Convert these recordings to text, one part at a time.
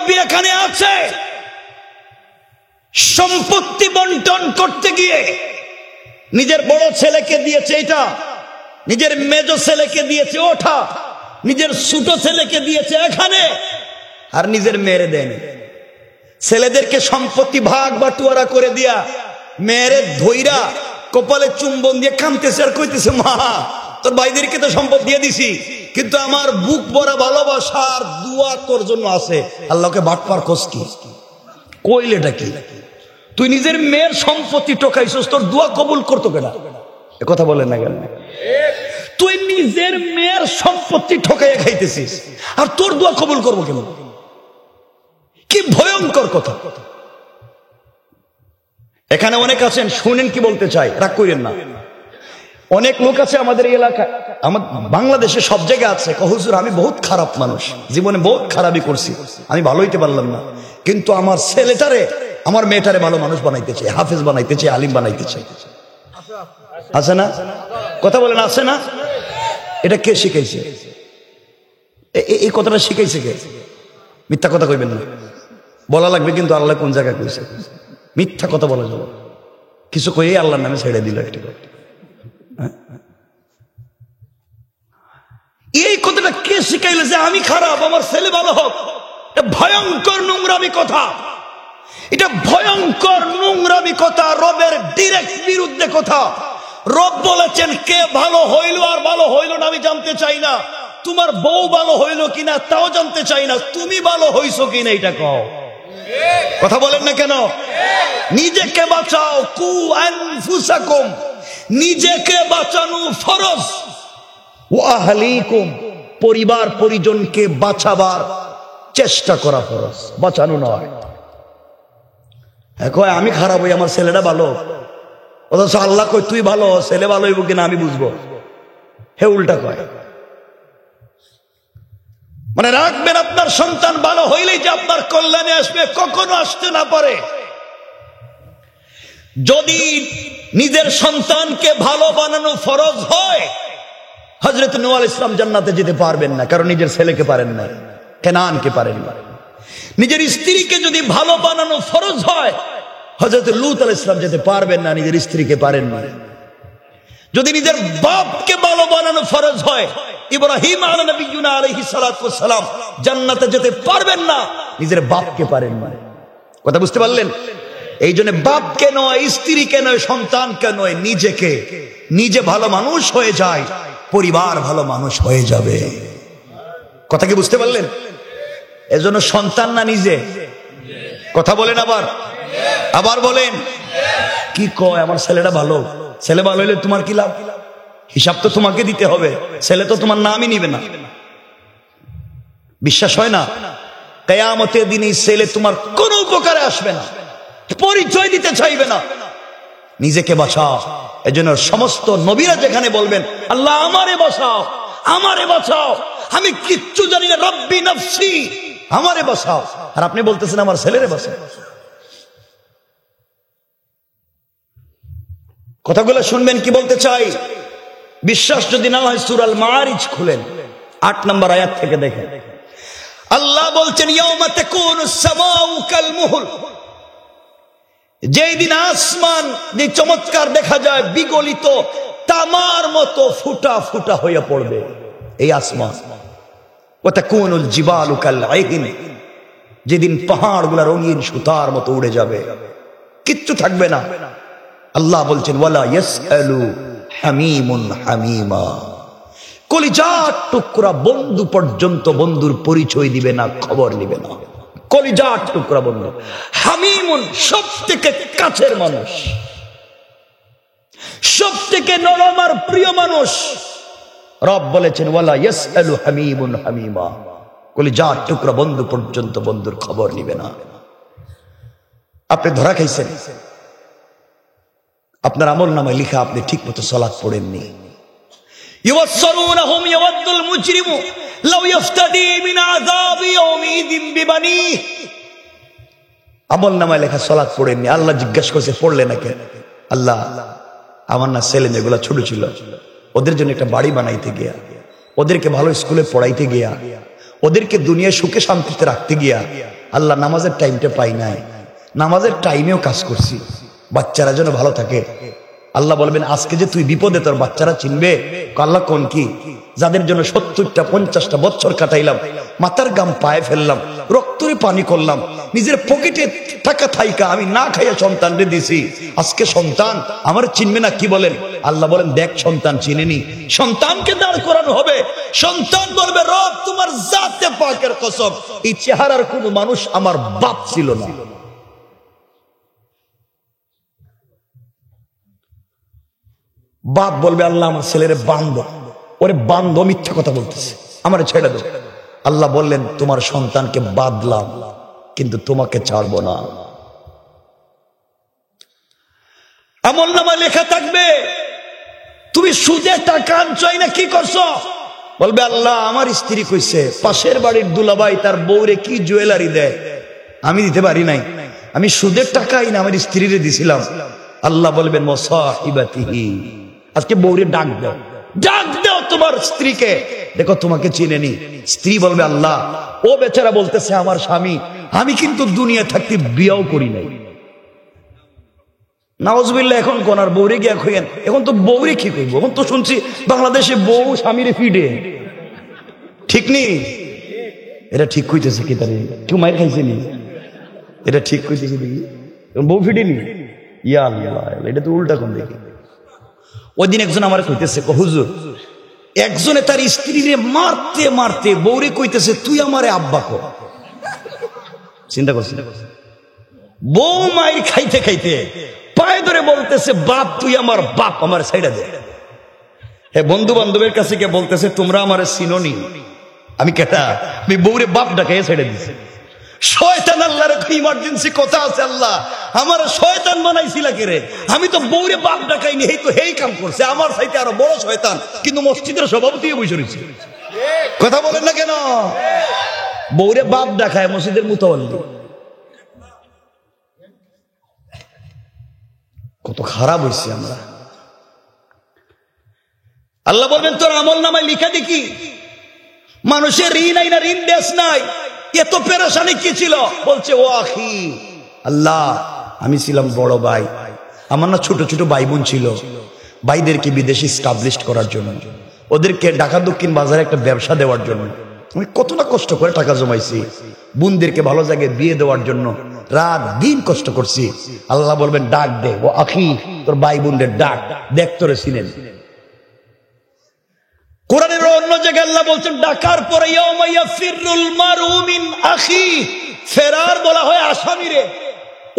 মুরব্বী এখানে আছে, সম্পত্তি বন্টন করতে গিয়ে নিজের বড় ছেলেকে দিয়েছে এটা, নিজের মেজ ছেলেকে দিয়েছে ওঠা, নিজের ছোট ছেলেকে দিয়েছে এখানে, আর নিজের মেয়েরে দেন। ছেলেদেরকে সম্পত্তি ভাগ বাটুয়ারা করে দিয়া মেয়েরে ধইরা কপালে চুম্বন দিয়ে কাঁদতেছে আর কইতেছে, মা তোর ভাইদেরকে তো সম্পদ দিয়ে দিছি, কিন্তু আমার বুক ভরা ভালোবাসা আর দোয়া তোর জন্য আছে। আল্লাহকে বাটপার কোস কি কইলেটা কি? তুই নিজের মেয়ের সম্পত্তি টোকাইছস, তোর দোয়া কবুল করতো কেনা? এ কথা বলেন না কেন? তুই নিজের মেয়ের সম্পত্তি ঠকাইয়া খাইতেছিস, আর তোর দোয়া কবুল করবো কেন? কি ভয়ঙ্কর কথা! এখানে অনেক আছেন, শুনেন কি বলতে চাই, রাগ করেন না। অনেক লোক আছে আমাদের এই এলাকায়, আমার বাংলাদেশে সব জায়গায় আছে, হুজুর আমি বহুত খারাপ মানুষ, জীবনে বহুত খারাপই করছি, আমি ভালো হইতে পারলাম না, কিন্তু আমার ছেলেটারে আমার মেয়েটারে ভালো মানুষ বানাইতে চাই, হাফেজ বানাইতে চাই, আলিম বানাইতে চাই। আছে না? কথা বলেন, আছে না? এটা কে শিখাইছে? এই কথাটা শিখাইছে কে? মিথ্যা কথা কইবেন না, বলা লাগবে কিন্তু আল্লাহ কোন জায়গায় কইছে। মিথ্যা কথা বলা যাবে কিছু কই আল্লাহর নামে ছেড়ে দিল একটি কথা। এই কথাটা কে শিখাইলে যে আমি খারাপ আমার ছেলে ভালো হোক? ভয়ঙ্কর নোংরামি কথা, এটা ভয়ঙ্কর নোংরামি কথা, রবের ডিরেক্ট বিরুদ্ধে কথা। রব বলেছেন কে ভালো হইল আর ভালো হইল না আমি জানতে চাই না, তোমার বউ ভালো হইল কিনা তাও জানতে চাই না, তুমি ভালো হইছো কিনা এটা কও। কথা বলেন না কেন? নিজেকে বাঁচাও, কু আনফুসাকুম, নিজেকে বাঁচানো ফরজ, ওয়া আহলিকুম, পরিবার পরিজনকে বাঁচাবার চেষ্টা করা ফরজ, বাঁচানো নয়। কয় আমি খারাপ হই আমার ছেলেটা ভালো, অথচ আল্লাহ কয় তুই ভালো, ছেলে ভালো হইব কিনা আমি বুঝবো। হে উল্টা কয়। মানে রাখবেন আপনার সন্তান ভালো হইলেই যে আপনার কল্যাণে আসবে, কখনো আসতে না পারে। যদি নিজের সন্তানকে ভালো বানানো ফরজ হয়, হযরত নূহ আলাইহিস সালাম জান্নাতে যেতে পারবেন না, কারণ নিজের ছেলেকে পারেন না, কেনানকে পারেন না। নিজের স্ত্রীকে যদি ভালো বানানো ফরজ হয়, হযরত লূত আলাইহিস সালাম যেতে পারবেন না, নিজের স্ত্রীকে পারেন না। যদি নিজের বাপকে ভালো বানানো ফরজ হয়, ইব্রাহিম আলাইহিস সালাম জান্নাতে যেতে পারবেন না, নিজের বাপকে পারেন না। কথা বুঝতে পারলেন? এই জন্য বাপকে নয়, স্ত্রীকে নয়, সন্তানকে নয়, নিজেকে, নিজে ভালো মানুষ হয়ে যায়, পরিবার ভালো মানুষ হয়ে যাবে। কথা কি বুঝতে পারলেন? এজন্য সন্তান না নিজে। কথা বলেন, আবার আবার বলেন। কি কয় আমার ছেলেটা ভালো, ছেলে ভালো হইলে তোমার কি লাভ? হিসাব তো তোমাকে দিতে হবে, ছেলে তো তোমার নামই নিবে না। বিশ্বাস হয় না? কিয়ামতের দিন এই ছেলে তোমার কোনো উপকারে আসবে না, পরিচয় দিতে চাইবে না। নিজেকে বাঁচাও। এজন্য সমস্ত নবীরা যেখানে বলবেন আল্লাহ আমারে বাঁচাও, আমারে বাঁচাও, আমি কিচ্ছু জানি না, রব্বি নফসি, আমারে বাঁচাও, আর আপনি বলতেছেন আমার ছেলেরে বাঁচাও। কথাগুলো শুনবেন কি বলতে চাই। বিশ্বাস যদি না হয় সূরা আল মাআরিজ খুলেন 8 নম্বর আয়াত থেকে দেখেন। আল্লাহ বলছেন ইয়াউমা তাকুনুস সামাউ কাল মুহল, যেই দিন আসমান যে চমৎকার দেখা যায় বিগলিত তামার মতো ফুটা ফুটা হয়ে পড়বে এই আসমান। ওয়া তাকুনুল জিবালু কাল আইন, যেদিন পাহাড়গুলো রঙিন সুতার মতো উড়ে যাবে, কিচ্ছু থাকবে না। আল্লাহ বলছেন ওয়ালা ইয়াসআলু হামিমুন হামিমা, কলিজার টুকরা বন্ধু পর্যন্ত বন্ধুর পরিচয় দিবে না, খবর নিবে না। কলিজার টুকরা বন্ধু, হামিমুন সব থেকে কাছের মানুষ, সব থেকে নরম আর প্রিয় মানুষ। রব বলেছেন ওয়ালা ইয়াসআলু হামিমুন হামিমা, কলিজার টুকরা বন্ধু পর্যন্ত বন্ধুর খবর নিবে না। আপনি ধরা খাইছেন, আপনার আমল নামায় লিখা আপনি ঠিক মতো সালাত পড়েননি। ইউসারুনহুম ইয়াওয়াদুল মুজরিমু লাউ ইফতাদি মিন আযাবি ইয়াউমিদিন বিবানিহি, আমল নামায় লেখা সালাত পড়েননি। আল্লাহ জিজ্ঞাসা করছে পড়লে না কেন? আল্লাহ আমার না ছেলে মেয়েগুলো ছোট ছিল, ওদের জন্য একটা বাড়ি বানাইতে গিয়া, ওদেরকে ভালো স্কুলে পড়াইতে গিয়া, ওদেরকে দুনিয়ায় সুখে শান্তিতে রাখতে গিয়া আল্লাহ নামাজের টাইমটা পাই নাই, নামাজের টাইমেও কাজ করছি, বাচ্চারা যেন ভালো থাকে। আল্লাহ বলবেন আজকে যে তুই বিপদে, তোর বাচ্চারা চিনবে। আল্লাহ কোন কি? যাদের জন্য 70টা 50টা বছর কাটাইলাম, মাথার গাম পায়ে ফেললাম, রক্তরে পানি করলাম, নিজের পকেটে টাকা থাইকা আমি না খাইয়া সন্তানরে দিছি, আজকে সন্তান আমার চিনবে না। কি বলেন? আল্লাহ বলেন দেখ সন্তান চিনেনি। সন্তানকে দাঁড় করানো হবে, সন্তান বলবে রব তোমার জাতে পাকের কসম, এই চেহারার কোন মানুষ আমার বাপ ছিল না। বাপ বলবে আল্লাহ আমার ছেলের বান্ধব, ওরে বান্ধব মিথ্যা কথা বলতেছে, আমার ছেড়ে দাও। আল্লাহ বললেন তোমার সন্তানকে বাদলাম, কিন্তু তোমাকে ছাড়বো না। আমলনামায় লেখা থাকবে তুমি সুদে টাকা আনছই না কি করছো? বলবে আল্লাহ আমার স্ত্রী কইছে পাশের বাড়ির দুলাভাই তার বউরে কি জুয়েলারি দেয়, আমি দিতে পারি নাই, আমি সুদের টাকাই না আমার স্ত্রীরে দিছিলাম। আল্লাহ বলবেন মুসাহিবাতিহি, আজকে বউরে ডাক দাও, ডাক দাও তোমার স্ত্রীকে, দেখো তোমাকে চিনেনি। স্ত্রী বলবে আল্লাহ ও বেচারা বলতেছে আমার স্বামী, আমি কিন্তু দুনিয়া থাকতে বিয়েও করি নাই। নাউজুবিল্লাহ। এখন কোনার বউরে গিয়া কইেন, এখন তো বউরে কি কইব? এখন তো শুনছি বাংলাদেশে বউ স্বামীরে ফিডে, ঠিক নেই? এটা ঠিক কইতেছে কি? তারে কেউ মাইর খাইছে নি? এটা ঠিক কইতেছে দেখি, বউ ফিডেনি? ইয়া আল্লাহ, এটা তো উল্টা কোন দেখি। ওই দিন একজন আমার কইতেছে, হুজুর একজনে তার স্ত্রীরে মারতে মারতে বউরে কইতেছে তুই আমারে আব্বা কর। চিন্তা করছি, বউ মায়ের খাইতে খাইতে পায়ে ধরে বলতেছে বাপ তুই আমার বাপ, আমার সাইডা দে। হে বন্ধু বান্ধবের কাছে গিয়ে বলতেছে তোমরা আমার চিনোনি, আমি কেটা? আমি বউরে বাপ ডাকাইয়া সাইডা দিছি। শয়তান আল্লাহর ইমার্জেন্সি কথা আছে, আল্লাহ আমার শয়তান বানাইছিলা কে রে? আমি তো বউরে বাপ ডাকাইনি, এই তো হেই কাম করছে, আমার সাইতে আরো বড় শয়তান, কিন্তু মসজিদের সভাপতি বসে রয়েছে। কথা বলেন না কেন? বউরে বাপ ডাকায় মসজিদের মুতাওয়াল্লি। কত খারাপ হয়েছে আমরা। আল্লাহ বলবেন তোর আমল নামায় লিখা দেখি, মানুষের ঋণ নাই না ঋণ দেশ নাই, এত পেরেশানি কি ছিল? বলছে ও আখি, আল্লাহ আমি ছিলাম বড় ভাই, আমার না ছোট ছোট ভাই বোন ছিল, ভাইদেরকে বিদেশে স্টাবলিশ করার জন্য, ওদেরকে ঢাকা দক্ষিণ বাজারে একটা ব্যবসা দেওয়ার জন্য আমি কত না কষ্ট করে টাকা জমাইছি, বোনদেরকে ভালো জায়গায় বিয়ে দেওয়ার জন্য রাত দিন কষ্ট করছি। আল্লাহ বলবেন ডাক দে ও আখি, তোর ভাই বোনদের ডাক, দেখ তোরে চিনেন। কোরআনের অন্য জায়গায় আল্লাহ বলছেন ডাকার পরে ইয়াউমা ইয়াফিরুল মারউ মিন আখি, ফেরার বলা হয় আসামিরে,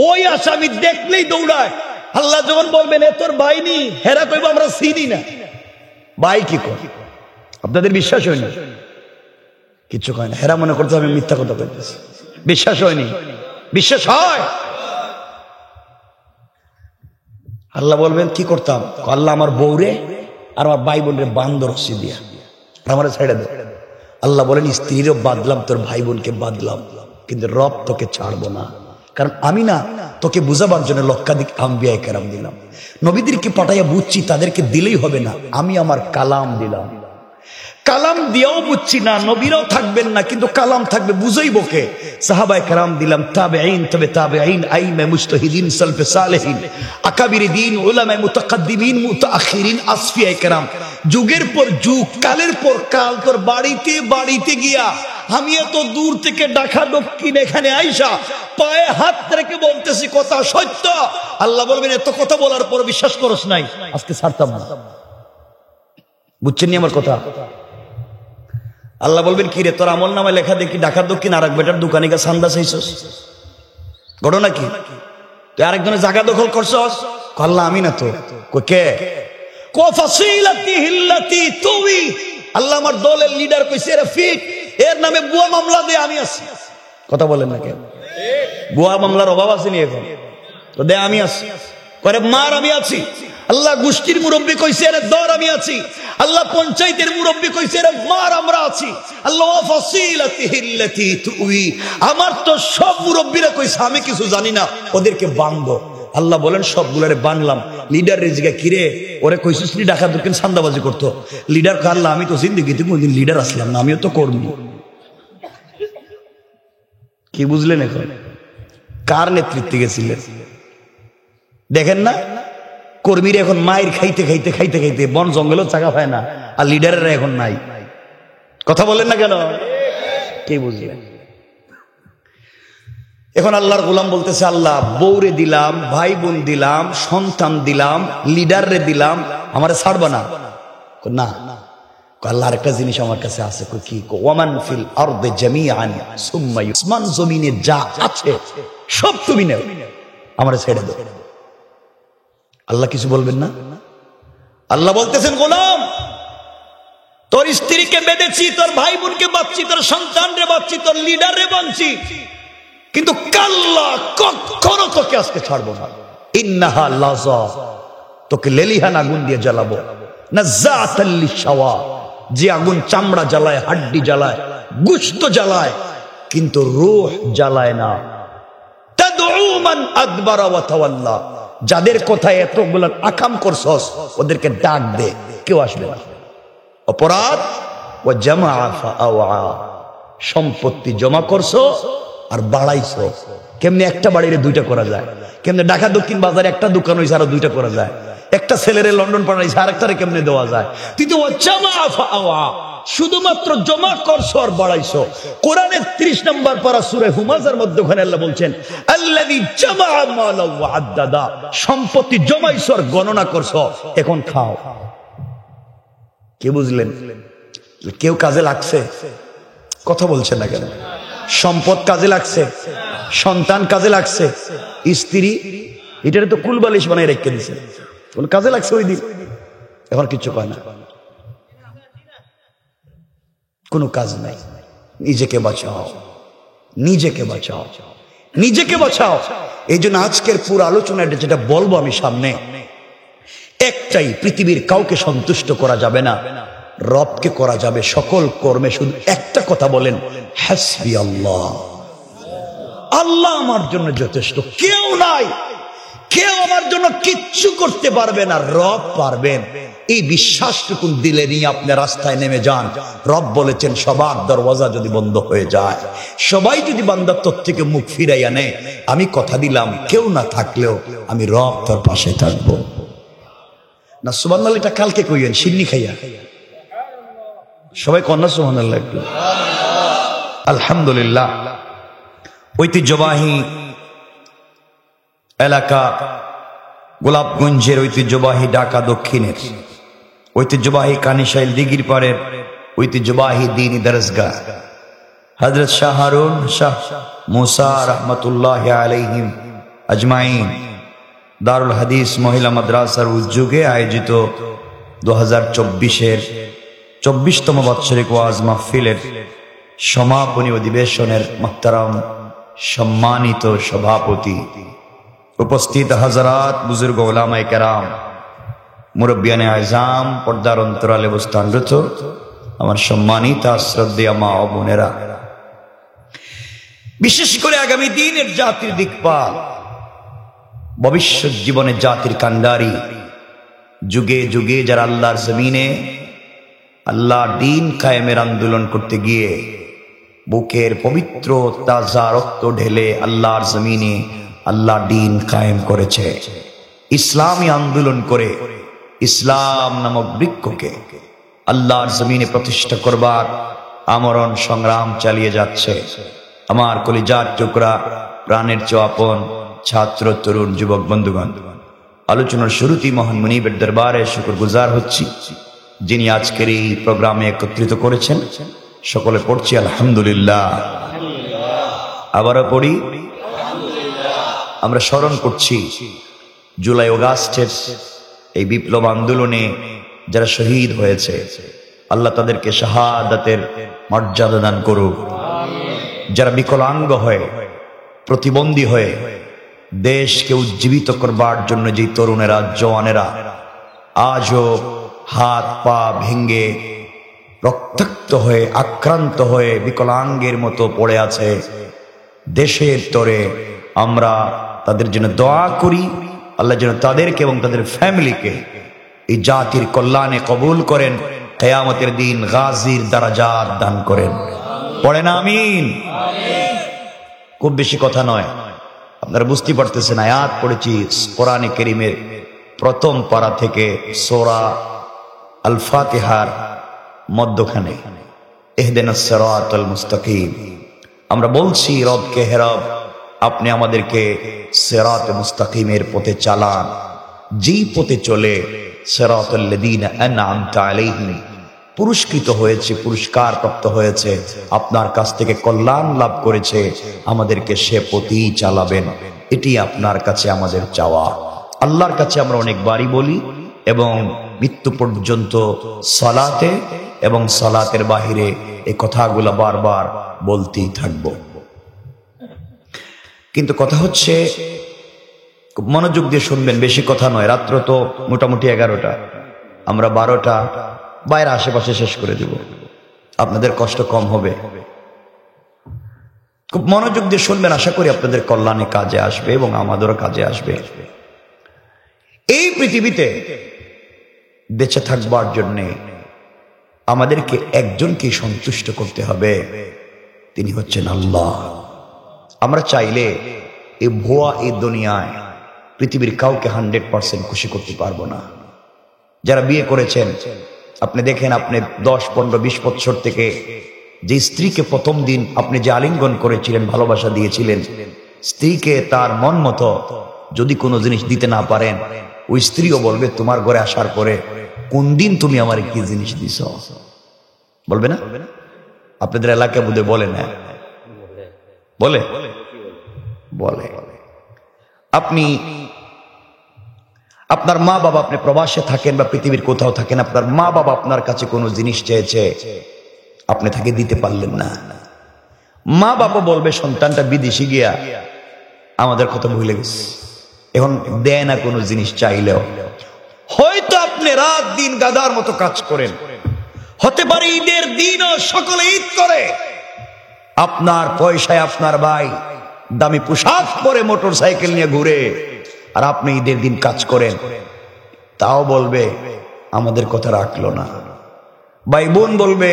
ওই আসামি দেখলেই দৌড়ায়। আল্লাহ যখন বলবেন এ তোর ভাই নি, হেরা কইব আমরা চিনি না। ভাই কি কর? আপনাদের বিশ্বাস হয়নি? কিছু কয় না, হেরা মনে করতে আমি মিথ্যা কথা বলতেছি। বিশ্বাস হয়নি? বিশ্বাস হয়? আল্লাহ বলবেন কি করতাম? আল্লাহ আমার বউরে আর আমার ভাই বোনরে বান্দর রশি দিয়া আমার ছেড়ে দে। আল্লাহ বলেন স্ত্রীরও বাদলাম, তোর ভাই বোনকে বাদলাম, কিন্তু রব তোকে ছাড়বো না, কারণ আমি না তোকে বুঝাবার জন্য লক্ষাধিক আম্বিয়া কেরাম দিলাম, নবীদেরকে পাঠাইয়া বুঝছি তাদেরকে দিলেই হবে না, আমি আমার কালাম দিলাম। কালাম দিয়েও বুঝছি না, নবীরাও থাকবেন না, কিন্তু কালাম থাকবে, বুঝাইব কে? সাহাবায়ে কেরাম দিলাম, তাবেঈন, তবে তাবেঈন, আইমে মুজতাহিদিন, সালফে সালেহিন, আকাবিরে দ্বীন, উলামায়ে মুতাকাদ্দিমিন, মুতাআখিরিন, আসফিয়ায়ে কেরাম, যুগের পর যুগ, কালের পর কাল, তোর বাড়িতে বাড়িতে গিয়া আমি এত দূর থেকে ঢাকা দক্ষিণ এখানে আইসা পায়ে হাত রেখে বলতেছি কথা সত্য। আল্লাহ বলবেন এত কথা বলার পর বিশ্বাস করস নাই, আজকে ছাড়তাম না। বুঝছেন নি আমার কথা? আল্লাহ বলবেন কি রে, তোর আমল নামায় লেখা দেখি ঢাকা দক্ষিণ আর এক বেটার দোকানে গিয়ে সান্দা চাইছস, ঘটনা কি? তুই আরেকজনের জায়গা দখল করছস? আল্লাহ আমি না তো। কে? আল্লাহ আমার দলের লিডার কইছে রফিক, এর নামে বুয়া মামলা দে, আমি আছি। কথা বলেন না কেন? বুয়া মামলার অভাব আছে নি এখন? তো দে, আমি আছি। করে মার, আমি আছি। আল্লাহ গোষ্ঠীর মুরব্বী কইছে রে দর, আমি আছি। আল্লাহ পঞ্চায়েতের মুরব্বী কইছে রে মার, আমরা আছি। আল্লাহ ফাসিলাতিহিল্লাতি তুই, আমার তো সব মুরব্বীরা কইছে আমি কিছু জানি না, ওদেরকে বাঁধো। আল্লাহ বলেন সবগুলারে বানলাম। লিডার রেজিকা কিরে, ওরে কইছিস নি ঢাকা দক্ষিণ সান্দাবাজি করতো? লিডার কাল্লা, আমি তো জিন্দেগিতে কোনদিন লিডার আসলাম না, আমিও তো কর্মী। কি বুঝলেন? এখন কার নেতৃত্বে গেছিলেন দেখেন না? কর্মীরা এখন মায়ের খাইতে খাইতে খাইতে খাইতে বন জঙ্গলেও চাকা পায় না, আর লিডারেরা এখন নাই। কথা বলেন না কেন? কে বুঝলেন? এখন আল্লাহর গোলাম বলতেছে, আল্লাহ বউরে দিলাম, ভাই বোন দিলাম, সন্তান দিলাম, লিডাররে দিলাম, আমারে ছাড়বা না? না, আল্লাহর একটা জিনিস আমার কাছে আছে। কি? ওয়ামান ফিল আরদি জামিআন সুম্মা আসমান জমিনে যা আছে সব তুমি নাও, আমারে ছেড়ে দাও। আল্লাহ কিছু বলবেন না? আল্লাহ বলতেছেন, গোলাম তোর স্ত্রীকে বেঁধেছি, তোর ভাই বোনকে বাঁচছি, তোর সন্তানরে বাঁচছি, তোর লিডাররে বাঁচছি, কিন্তু কাল্লা কখনো তোকে আজকে ছাড়বো না। ইন্নাহা লাযা, তোকে লেলিহান আগুন দিয়ে জ্বালাবো। নাযাতাল লিশাওয়া, যে আগুন চামড়া জ্বালায়, হাড্ডি জ্বালায়, গোশত জ্বালায়, কিন্তু রূহ জ্বালায় না। তাদউ মান আদবারা ওয়া তাওয়াল্লা, যাদের কথায় এতগুলো আকাম করছস ওদেরকে ডাক দে, কেউ আসবে না। অপরাধ ওয়া জামাআ ফাআওয়া, সম্পত্তি জমা করছো আর বাড়াইছো। কেমনে একটা বাড়িরে দুইটা করা যায়? কেমনে ঢাকা দক্ষিণ বাজারে একটা দোকান হইছে আর দুইটা করা যায়? একটা ছেলেরে লন্ডন পাঠাইছে আর একটারে কেমনে দেওয়া যায়? তুই তো শুধুমাত্র জমা করছো আর বাড়াইছো। কোরআনের 30 নম্বর পারা সূরা হুমাযার মধ্যে ওখানে আল্লাহ বলছেন, আল্লাযী জামাআ মালা ওয়া আদ্দাদা, সম্পত্তি জমাইছো আর গণনা করছো, এখন খাও। কে বুঝলেন? কেউ কাজে লাগছে? কথা বলছেন না কেন? সম্পদ কাজে লাগছে, সন্তান কাজে লাগছে, স্ত্রী এটারে তো কুলবালিশ বানাই রেখে দিছে, কাজে লাগছে ওই দিন, এখন কিচ্ছু কয় না, কোনো কাজ নাই। নিজেকে বাঁচাও, নিজেকে বাঁচাও, নিজেকে বাঁচাও। এই জন্য আজকের পুরো আলোচনাটা যেটা বলবো আমি সামনে, একটাই, পৃথিবীর কাউকে সন্তুষ্ট করা যাবে না, রবকে করা যাবে সকল কর্মে। শুধু একটা কথা বলেন, হাসবি আল্লাহ, আল্লাহ আমার জন্য যথেষ্ট, কেউ নাই, কেউ আমার জন্য কিচ্ছু করতে পারবে না, রব পারবেন। এই বিশ্বাসটুকু দিলে নিয়ে আপনি রাস্তায় নেমে যান। রব বলেছেন, সবার দরওয়াজা যদি বন্ধ হয়ে যায়, সবাই যদি বান্দার তোর থেকে মুখ ফিরাইয়া নেয়, আমি কথা দিলাম কেউ না থাকলেও আমি রব তোর পাশে থাকবো। না সুবহানাল্লাহ, এটা কালকে কইয়েন সিন্নি খাইয়া, সবাই কন্যা সুবহানাল্লাহ একটু। আলহামদুলিল্লাহ। ঐতিহ্যবাহী এলাকা গোলাপগঞ্জের, ঐতিহ্যবাহী ঢাকা দক্ষিণের, ঐতিহ্যবাহী কানিশাইল দিঘির পাড়ের ঐতিহ্যবাহী দ্বীনি দরসগাহ হযরত শাহ হারুন শাহ মুসা রাহমাতুল্লাহ আলাইহিম আজমাইন দারুল হাদিস মহিলা মাদ্রাসার উদ্যোগে আয়োজিত 2024-এর 24তম বাৎসরিক ওয়াজ মাহফিলের সমাপনী অধিবেশনের মুহতারাম সম্মানিত সভাপতি, উপস্থিত হাজারাত বুজুর্গ উলামায়ে কেরাম, মুরব্বিয়ানে আযম, পর্দার অন্তরালে অবস্থানরত আমার সম্মানিত শ্রদ্ধেয় মা ও বোনেরা, বিশেষ করে আগামী দিনের জাতির দিকপাল, ভবিষ্যৎ জীবনে জাতির কান্ডারি, যুগে যুগে যারা আল্লাহর জমিনে আল্লাহর দ্বীন কায়েমের আন্দোলন করতে গিয়ে বুকের পবিত্র তাজা রক্ত ঢেলে আল্লাহর জমিনে আল্লাহর দ্বীন কায়েম করেছে, ইসলামী আন্দোলন করে ইসলাম নামক বৃক্ষকে আল্লাহর জমিনে প্রতিষ্ঠা করবার আমরণ সংগ্রাম চালিয়ে যাচ্ছে। আমার কলিজার টুকরা, প্রাণের চোয়াপন ছাত্র, তরুণ, যুবক বন্ধুগণ, আলোচনার শুরুতেই মহান মুনিবের দরবারে শুকরগুজার হচ্ছি, যিনি আজকের এই প্রোগ্রামে একত্রিত করেছেন। সকলে পড়ছি আলহামদুলিল্লাহ। আবারও পড়ি। আমরা স্মরণ করছি জুলাই আগস্টের এই বিপ্লব আন্দোলনে যারা শহীদ হয়েছে, আল্লাহ তাদেরকে শাহাদাতের মর্যাদা দান করুক। যারা বিকলাঙ্গ হয়ে, প্রতিবন্ধী হয়ে দেশকে উজ্জীবিত করবার জন্য যে তরুণেরা, জওয়ানেরা আজও হাত পা ভেঙ্গে রক্তাক্ত হয়ে, আক্রান্ত হয়ে বিকলাঙ্গের মতো পড়ে আছে, দেশের তরে আমরা তাদের জন্য দোয়া করি। আল্লাহ যেন তাদেরকে এবং তাদের ফ্যামিলিকে এই জাতির কল্যাণে কবুল করেন, কিয়ামতের দিন গাজীর দারাজাত দান করেন। পড়েন আমিন। খুব বেশি কথা নয়, আপনারা বুঝতে পারতেছেন। আয়াত পড়েছি কোরআনে কারীমের প্রথম পারা থেকে সূরা আল ফাতিহার মধ্যখানে, ইহদিনাস সিরাতাল মুস্তাকিম। আমরা বলছি রবকে, হে রব, আপনি আমাদেরকে সিরাতে মুস্তাকিমের পথে চালান, যেই পথে চলে সিরাতাল লাযীনা আন'আমতা আলাইহিম, পুরস্কৃত হয়েছে, পুরস্কার প্রাপ্ত হয়েছে, আপনার কাছ থেকে কল্যাণ লাভ করেছে, আমাদেরকে সে পথেই চালাবেন। এটি আপনার কাছে আমাদের চাওয়া। আল্লাহর কাছে আমরা অনেকবারই বলি এবং মৃত্যু পর্যন্ত সালাতে এবং সালাতের বাহিরে এই কথাগুলো বারবার বলতেই থাকব। কিন্তু কথা হচ্ছে, মনোযোগ দিয়ে শুনবেন, বেশি কথা নয়। রাত্র তো মোটামুটি 11টা, আমরা 12টা বাইরে আশেপাশে শেষ করে দেব, আপনাদের কষ্ট কম হবে। খুব মনোযোগ দিয়ে শুনবেন, আশা করি আপনাদের কল্যাণে কাজে আসবে এবং আমাদেরও কাজে আসবে। এই পৃথিবীতে বেঁচে থাকবার জন্যে আমাদেরকে একজনকে সন্তুষ্ট করতে হবে, তিনি হচ্ছেন আল্লাহ। আমরা চাইলে এই ভুয়া এই দুনিয়ায় পৃথিবীর কাউকে 100% খুশি করতে পারবো না। যারা বিয়ে করেছেন, আপনি দেখেন, আপনি 10, 15, 20 বছর থেকে যে স্ত্রীকে প্রথম দিন আপনি যে আলিঙ্গন করেছিলেন, ভালোবাসা দিয়েছিলেন, স্ত্রীকে তার মন মতো যদি কোনো জিনিস দিতে না পারেন, ওই স্ত্রীও বলবে তোমার ঘরে আসার পরে কোন দিন তুমি আমার কি জিনিস দিছ, বলবে না? আপনাদের এলাকায় বোধহয় বলে না, বলে বলে। আপনি আপনার মা বাবা, আপনি প্রবাসে থাকেন বা পৃথিবীর কোথাও থাকেন, আপনার মা বাবা আপনার কাছে কোনো জিনিস চেয়েছে, আপনি তাকে দিতে পারলেন না, মা বাবা বলবে সন্তানটা বিদেশে গিয়া আমাদের কথা ভুলে গেছে, এখন দেয় না কোনো জিনিস চাইলেও। হয়তো আপনি রাত দিন গাদার মতো কাজ করেন, হতে পারে ঈদের দিনও সকলে ঈদ করে, আপনার পয়সায় আপনার ভাই দামি পোশাক পরে মোটর সাইকেল নিয়ে ঘুরে, আর আপনি ঈদের দিন কাজ করেন, তাও বলবে আমাদের কথা রাখলো না। ভাই বোন বলবে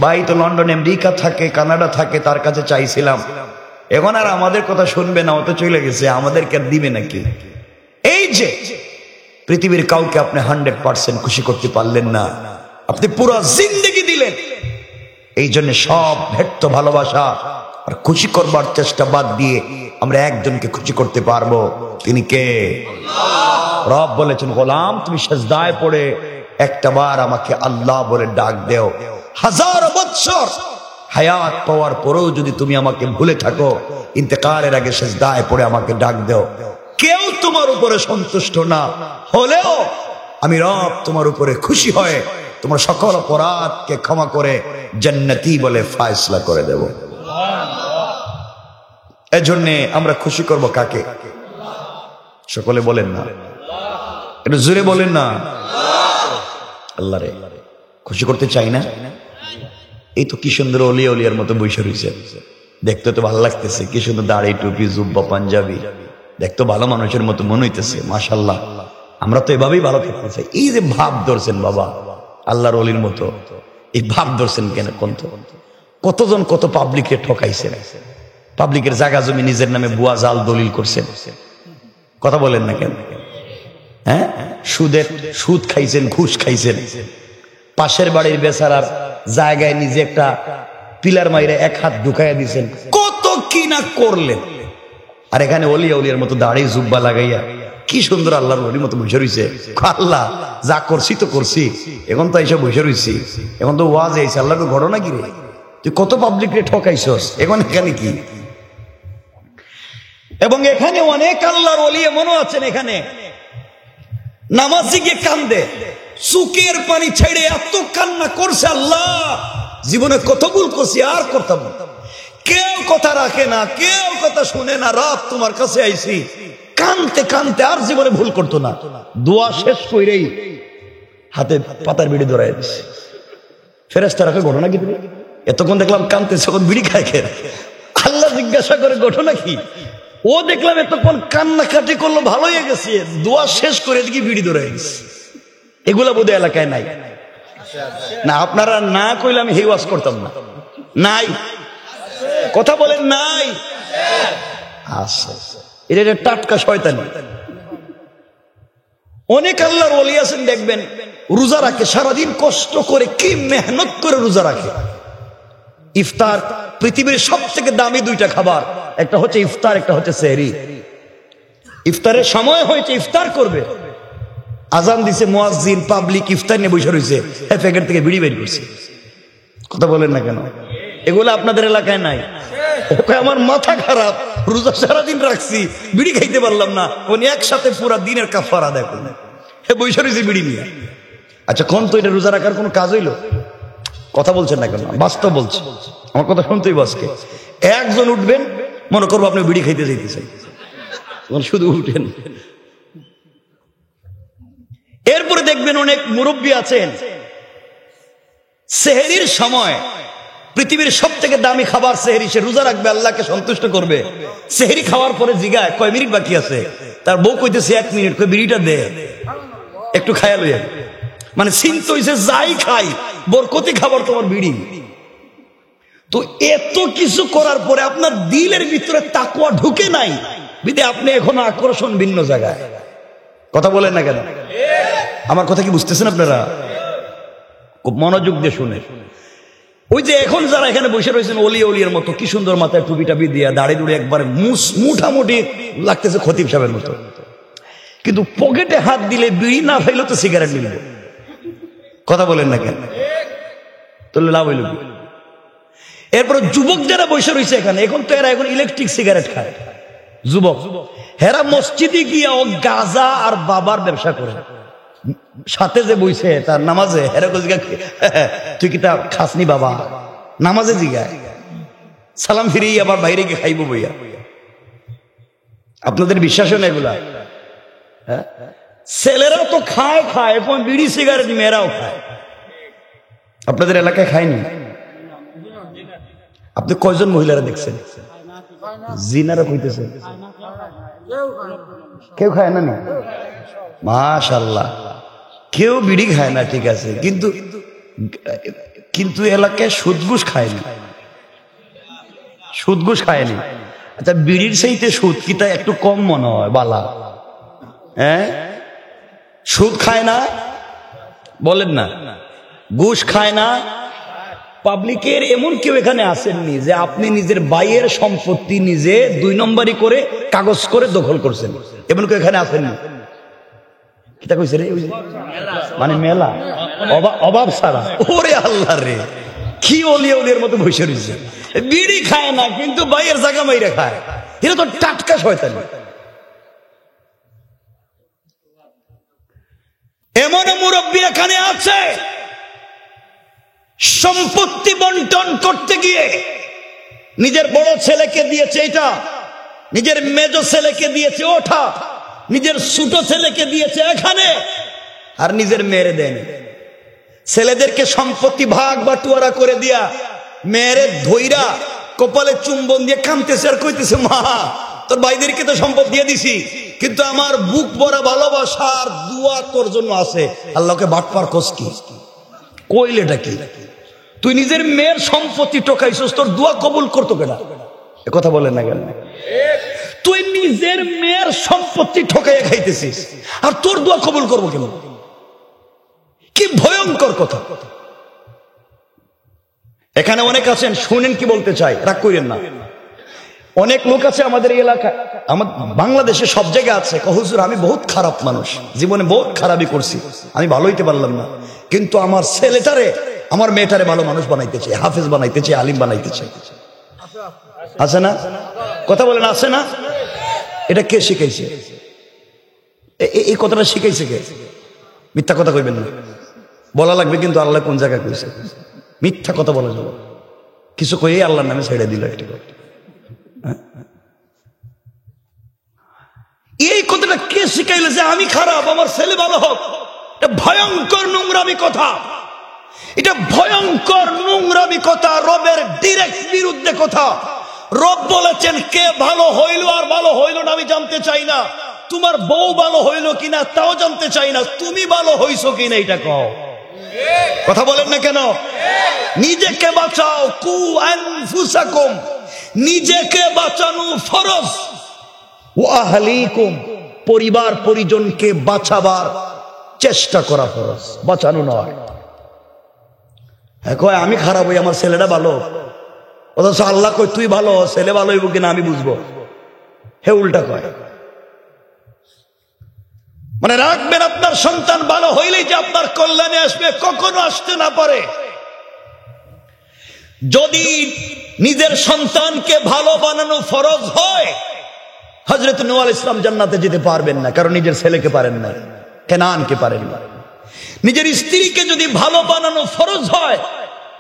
ভাই তো লন্ডন আমেরিকা থাকে, কানাডা থাকে, তার কাছে চাইছিলাম, এখন আর আমাদের কথা শুনবে না, ও তো চলে গেছে, আমাদেরকে আর দিবে নাকি? এই যে পৃথিবীর কাউকে আপনি 100% খুশি করতে পারলেন না, আপনি পুরো জিন্দেগি দিলেন। এই জন্য সব ব্যর্থ ভালোবাসা আর খুশি করবার চেষ্টা বাদ দিয়ে আমরা একজনকে খুশি করতে পারবো, তিনি কে? রব বলেছেন, গোলাম তুমি সিজদায় পড়ে একটা বার আমাকে আল্লাহ বলে ডাক দেও, 1000 বছর হায়াত পাওয়ার পরেও যদি তুমি আমাকে ভুলে থাকো, ইন্তেকালের আগে সিজদায় পড়ে আমাকে ডাক দেও। কেউ তোমার উপরে সন্তুষ্ট না হলেও আমি রব তোমার উপরে খুশি হয়ে তোমার সকল অপরাধকে ক্ষমা করে জান্নাতি বলে ফয়সালা করে দেব। এজন্য আমরা খুশি করব কাকে? সকলে বলেন না, একটু জোরে বলেন না, আল্লাহ রে খুশি করতে চাই না। এই তো কি সুন্দর অলিয়া অলিয়ার মতো বসে রয়েছে, দেখতে তো ভালো লাগতেছে, কি সুন্দর দাড়ি, টুপি, জুব্বা, পাঞ্জাবি, দেখতে ভালো মানুষের মতো মনে হইতেছে, মাশাআল্লাহ। আমরা তো এভাবেই ভালো থাকতে চাই। এই যে ভাব ধরছেন বাবা আল্লাহর অলির মতো, এই ভাব ধরছেন কেন? কতজন কত পাবলিককে ঠকাইছেন, পাবলিকের জায়গা জমি নিজের নামে ভুয়া জাল দলিল করছেন, কথা বলেন না কেন? হ্যাঁ, সুদ খাইছেন, ঘুষ খাইছেন, পাশের বাড়ির বেচারার জায়গায় নিজে একটা পিলার মাইরে 1 হাত ঢুকাইয়া দিছেন, কত কি না করলেন। আর এখানে অলিয়া অলিয়ার মতো দাড়ি জুব্বা লাগাইয়া কি সুন্দর আল্লাহর ওলির মতো বসে রয়েছে, আল্লাহ যা করছি তো করছি, এখন তো এইসব বসে রয়েছি, এখন তো ওয়াজ আইছে, আল্লাহর ঘটনা কি রে, তুই কত পাবলিক রে ঠকাইছস, এখন এখানে কি? এবং এখানে অনেক আল্লাহর ওলি এমনও আছেন, এখানে নামাজি গিয়ে কান্দে, চুকের পানি ছেড়ে এত কান্না করছে, আল্লাহ জীবনে কত ভুল করছি আর করতাম না, কেউ কথা রাখে না, কেউ কথা শুনে না, রব তোমার কাছে আইছি, কানতে কানতে আর জীবনে ভুল করতো না, দোয়া শেষ কইরেই হাতে পাতার বিড়ি ধরাই দিচ্ছে। ফেরেশতা রাখে ঘটনা কি? এতক্ষণ দেখলাম কানতেছে, এখন বিড়ি খায় খেয়ে। আল্লাহ জিজ্ঞাসা করে ঘটনা কি? ও দেখলাম এতক্ষণ কান্নাকাটি করলো, ভালো হয়ে গেছে, দোয়া শেষ করে এদিকে বিড়ি ধরাই দিচ্ছে। এগুলা বোধহয় এলাকায় নাই না, আপনারা না কইলে আমি হেওয়াজ করতাম না, নাই কথা বলেন নাই? আছে। এটা টাটকা শয়তানি। অনেক আল্লাহর ওলি আছেন দেখবেন রোজা রাখে, সারাদিন কষ্ট করে কি মেহনত করে রোজা রাখে। ইফতার, পৃথিবীর সব থেকে দামি দুইটা খাবার, একটা হচ্ছে ইফতার, একটা হচ্ছে সেহরি। ইফতারের সময় হয়েছে, ইফতার করবে, আজান দিছে মুয়াজ্জিন, পাবলিক ইফতার নিয়ে বসে রয়েছে, প্যাকেট থেকে বিড়ি বের করছে। কথা বলেন না কেন? এগুলো আপনাদের এলাকায় নাই? আমার মাথা খারাপ, রোজা সারাদিন রাখছি, বিড়ি খাইতে পারলাম না, উনি একসাথে পুরা দিনের কাফারা দেখুন বসে রয়েছে বিড়ি নিয়ে। আচ্ছা কোন তো এটা রোজা রাখার কোন কাজ হইলো? কথা বলছেন না কেন? বাস্তব বলছে, আমার কথা শুনতেই বাসকে। একজন উঠবেন, মনে করবো আপনি বিড়ি খাইতে যাইতেছেন, শুধু উঠেন। এরপরে দেখবেন অনেক মুরব্বী আছেন, সেহরির সময় পৃথিবীর সব থেকে দামি খাবার সেহরি, সে রোজা রাখবে, আল্লাহকে সন্তুষ্ট করবে। সেহরি খাওয়ার পরে জিগায় কয় মিনিট বাকি আছে, তার বউ কইতেছে 1 মিনিট, কই বিড়িটা দে একটু খায়া লইয়া। মানে চিন্তা হইছে যাই খাই বরকতি খাবার তোমার বিড়ি। তো এত কিছু করার পরে আপনার দিলের ভিতরে তাকওয়া ঢুকে নাই বিদে আপনি এখনো আকর্ষণ ভিন্ন জায়গায়। কথা বলেন না কেন? আমার কথা কি বুঝতেছেন আপনারা? খুব মনোযোগ দিয়ে শুনে। ওই যে এখন যারা এখানে বসে রয়েছেন অলি অলিয়ার মতো, কি সুন্দর মাথায় টুপি টাপি দিয়া, দাড়ি দুড়ি একবারে মুঠামুটি লাগতেছে খতিব সাহেবের মতো, কিন্তু পকেটে হাত দিলে বিড়ি না ফাইলে তো সিগারেট মিলবে। কথা বলেন না কেন? তাহলে লাভ হইল। এরপর যুবক যারা বসে রয়েছে এখানে, এখন তো এরা এখন ইলেকট্রিক সিগারেট খায়, যুবক হেরা মসজিদে গিয়া ও গাঁজা আর বাবার ব্যবসা করে, সাথে যে বইছে তার নামাজে হেরা তুই কি তা খাসনি বাবা, নামাজে জিগায়, সালাম ফিরিয়ে আবার বাইরে গিয়ে খাইব বইয়া। আপনাদের বিশ্বাস হয় না এগুলা? হ্যাঁ, ছেলেরাও তো খায়, এখন বিড়ি সিগারেট মেয়েরাও খায়। আপনাদের এলাকায় খায়নি? আপনি কয়জন মহিলারা দেখছেন জিনারা কইতেছেন? কেউ খায় না? না, মাশাআল্লাহ, কেউ বিড়ি খায় না, ঠিক আছে, কিন্তু এলাকায় সুদঘুষ খায়নি, সুদঘুষ খায়নি। আচ্ছা, বিড়ির চাইতে সুদ কি তা একটু কম মনে হয় বালা? হ্যাঁ, সুদ খায় না বলেন না, ঘুষ খায় না। পাবলিকের এমন কেউ এখানে আসেননি যে আপনি নিজের ভাইয়ের সম্পত্তি নিজে 2 নম্বরই করে কাগজ করে দখল করছেন, এমন কেউ এখানে আসেননি? কিতা কইছে রে? মানে মেলা অভাব সারা। ওরে আল্লাহ রে, কি অলিয়া অলিয়ার মতো বসে রয়েছে, বিড়ি খায় না কিন্তু ভাইয়ের জায়গা মাইরা খায়। এটা তো টাটকা শয়তানি। এমন মুরব্বী এখানে আছে, সম্পত্তি বন্টন করতে গিয়ে নিজের বড় ছেলেকে দিয়েছে এটা, নিজের মেজ ছেলেকে দিয়েছে ওঠা, নিজের ছোট ছেলেকে দিয়েছে এখানে, আর নিজের মেয়েরে দেন। ছেলেদেরকে সম্পত্তি ভাগ বাটুয়ারা করে দিয়া মেয়েরে ধইরা কপালে চুম্বন দিয়ে কাঁদতেছে আর কইতেছে, মা তোর ভাইদেরকে তো সম্পদ দিয়ে দিছি, কিন্তু আমার বুক ভরা ভালোবাসার দুয়া তোর জন্য আছে। আল্লাহকে বাটপার কোস কি কইলেটা কি? তুই নিজের মেয়ের সম্পত্তি টোকাইছিস, তোর দোয়া কবুল করতো কেনা? এ কথা বলেন না কেন? তুই নিজের মেয়ের সম্পত্তি ঠকাইয়া খাইতেছিস, আর তোর দোয়া কবুল করবো কেন? কি ভয়ঙ্কর কথা! এখানে অনেক আছেন, শুনেন কি বলতে চাই, রাগ করেন না। অনেক লোক আছে আমাদের এই এলাকায়, আমার বাংলাদেশে সব জায়গায় আছে, হুজুর আমি বহুত খারাপ মানুষ, জীবনে বহুত খারাপই করছি, আমি ভালো হইতে পারলাম না, কিন্তু আমার ছেলেটারে আমার মেয়েটারে ভালো মানুষ বানাইতে চাই, হাফেজ বানাইতে চাই, আলিম বানাইতে চাই। আছে না? কথা বলেন, আছে না? এটা কে শিখাইছে? এই কথাটা শিখাইছে কে? মিথ্যা কথা কইবেন না, বলা লাগবে কিন্তু আল্লাহ কোন জায়গায় কইছে। মিথ্যা কথা বলা যাবে, কিছু কই আল্লাহর নামে ছেড়ে দিল একটা কথা। এই কথাটা কে শিখাইলে যে আমি খারাপ, আমার ছেলে ভালো হোক? এটা ভয়ঙ্কর নোংরামি কথা, এটা ভয়ঙ্কর নোংরামি কথা, রবের ডিরেক্ট বিরুদ্ধে কথা। রব বলেছেন কে ভালো হইল আর ভালো হইল না আমি জানতে চাই না, তোমার বউ ভালো হইল কিনা তাও জানতে চাই না, তুমি ভালো হইছো কিনা এটা কও। কথা বলেন না কেন? নিজেকে বাঁচাও, কু আনফুসাকুম, নিজেকে বাঁচানো ফরজ, ওয়া আহলিকুম পরিবার পরিজনকে বাঁচাবার চেষ্টা করা ফরজ, বাঁচানো নয়। কয় আমি খারাপ হই, আমার ছেলেটা ভালো, অথচ আল্লাহ কয় তুই ভালো, ছেলে ভালো হইব কিনা আমি বুঝবো। হে উল্টা কয়। মানে রাখবেন আপনার সন্তান ভালো হইলেই যে আপনার কল্যাণে আসবে, কখনো আসতে না পারে। যদি নিজের সন্তানকে ভালো বানানো ফরজ হয়, হযরত নূহ আলাইহিস সালাম জান্নাতে যেতে পারবেন না, কারণ নিজের ছেলেকে পারেন না, কেনানকে পারেন না। নিজের স্ত্রীকে যদি ভালো বানানো ফরজ হয়,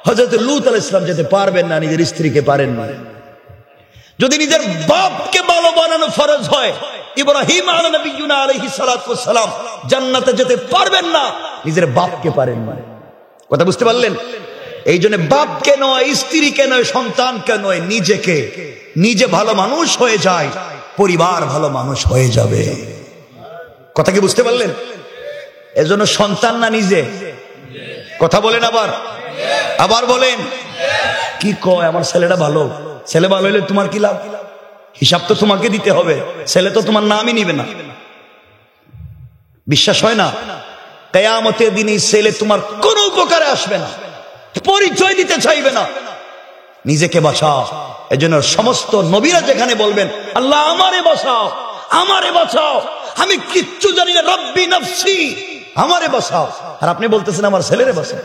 হযরত লূত আলাইহিস সালাম যেতে পারবেন না, নিজের স্ত্রীকে পারেন না। যদি নিজের বাপকে ভালো বানানো ফরজ হয়, ইব্রাহিম আলাইহিস সালাম জান্নাতে যেতে পারবেন না, নিজের বাপকে পারেন না। কথা বুঝতে পারলেন? এই জন্য বাপকে নয়, স্ত্রীকে নয়, সন্তানকে নয়, নিজেকে। নিজে ভালো মানুষ হয়ে যায়, পরিবার ভালো মানুষ হয়ে যাবে। কথা কি বুঝতে পারলেন? এজন্য সন্তান না নিজে। কথা বলেন, আবার আবার বলেন। কি কয় আমার ছেলেটা ভালো, ছেলে ভালো হলে তোমার কি লাভ? হিসাব তো তোমাকে দিতে হবে, ছেলে তো তোমার নামই নিবে না। বিশ্বাস হয় না? কিয়ামতের দিন এই ছেলে তোমার কোনো উপকারে আসবে না, পরিচয় দিতে চাইবে না। নিজেকে বাঁচাও। এজন্য সমস্ত নবীরা যেখানে বলবেন আল্লাহ আমারে বাঁচাও, আমারে বাঁচাও, আমি কিচ্ছু জানি না, রব্বি নফসি, আমারে বাঁচাও, আর আপনি বলতেছেন আমার ছেলেরে বাঁচাও।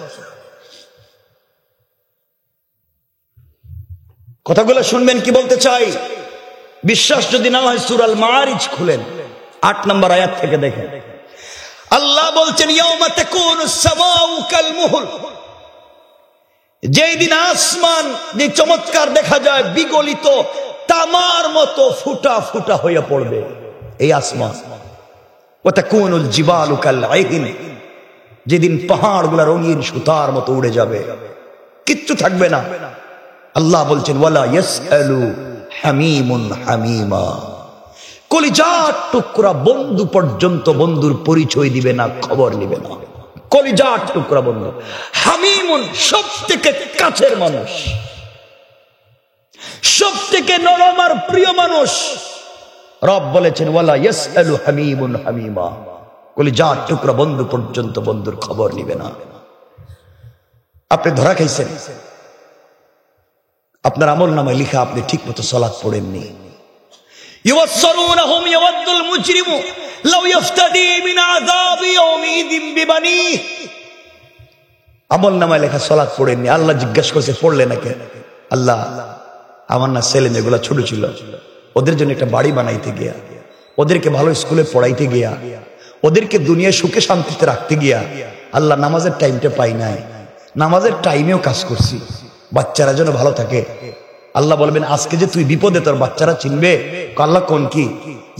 কথাগুলো শুনবেন কি বলতে চাই। বিশ্বাস যদি না হয় সূরা আল মাআরিজ খুলেন, 8 নম্বর আয়াত থেকে দেখেন। আল্লাহ বলছেন ইয়াউমা তাকুনুস সামাউ কাল মুহল, যেই দিন আসমান যে চমৎকার দেখা যায় বিগলিত তামার মতো ফুটা ফুটা হয়ে পড়বে এই আসমান। ওয়া তাকুনুল জিবালু কাল আইন, যেদিন পাহাড়গুলো রঙিন সুতার মতো উড়ে যাবে, কিচ্ছু থাকবে না। আল্লাহ বলছেন ওয়ালা ইয়াসআলু হামিমুন হামিমা, কলিজার টুকরা বন্ধু পর্যন্ত বন্ধুর পরিচয় দিবে না, খবর নিবে না। কলিজার টুকরা বন্ধু, হামিমুন সব থেকে কাছের মানুষ, সব থেকে নরম আর প্রিয় মানুষ। রব বলেছেন ওয়ালা ইয়াসআলু হামিমুন হামিমা, কলিজার টুকরা বন্ধু পর্যন্ত বন্ধুর খবর নিবে না। আপনি ধরা খাইছেন, আপনার আমল নামায় লিখা আপনি ঠিক মতো সালাত পড়েননি। ইউসারুনহুম ইয়াওয়াদুল মুজরিমু লাউ ইফতাদি মিন আযাবি ইয়াউমিদিন বিবানিহি, আমল নামায় লেখা সালাত পড়েননি। আল্লাহ জিজ্ঞাসা করছে পড়লে না কেন? আল্লাহ আমার না ছেলে মেয়েগুলো ছোট ছিল, ওদের জন্য একটা বাড়ি বানাইতে গিয়া, ওদেরকে ভালো স্কুলে পড়াইতে গিয়া, ওদেরকে দুনিয়ায় সুখে শান্তিতে রাখতে গিয়া আল্লাহ নামাজের টাইমটা পাই নাই, নামাজের টাইমেও কাজ করছি, বাচ্চারা যেন ভালো থাকে। আল্লাহ বলবেন আজকে যে তুই বিপদে, তোর বাচ্চারা চিনবে। আল্লাহ কোন কি?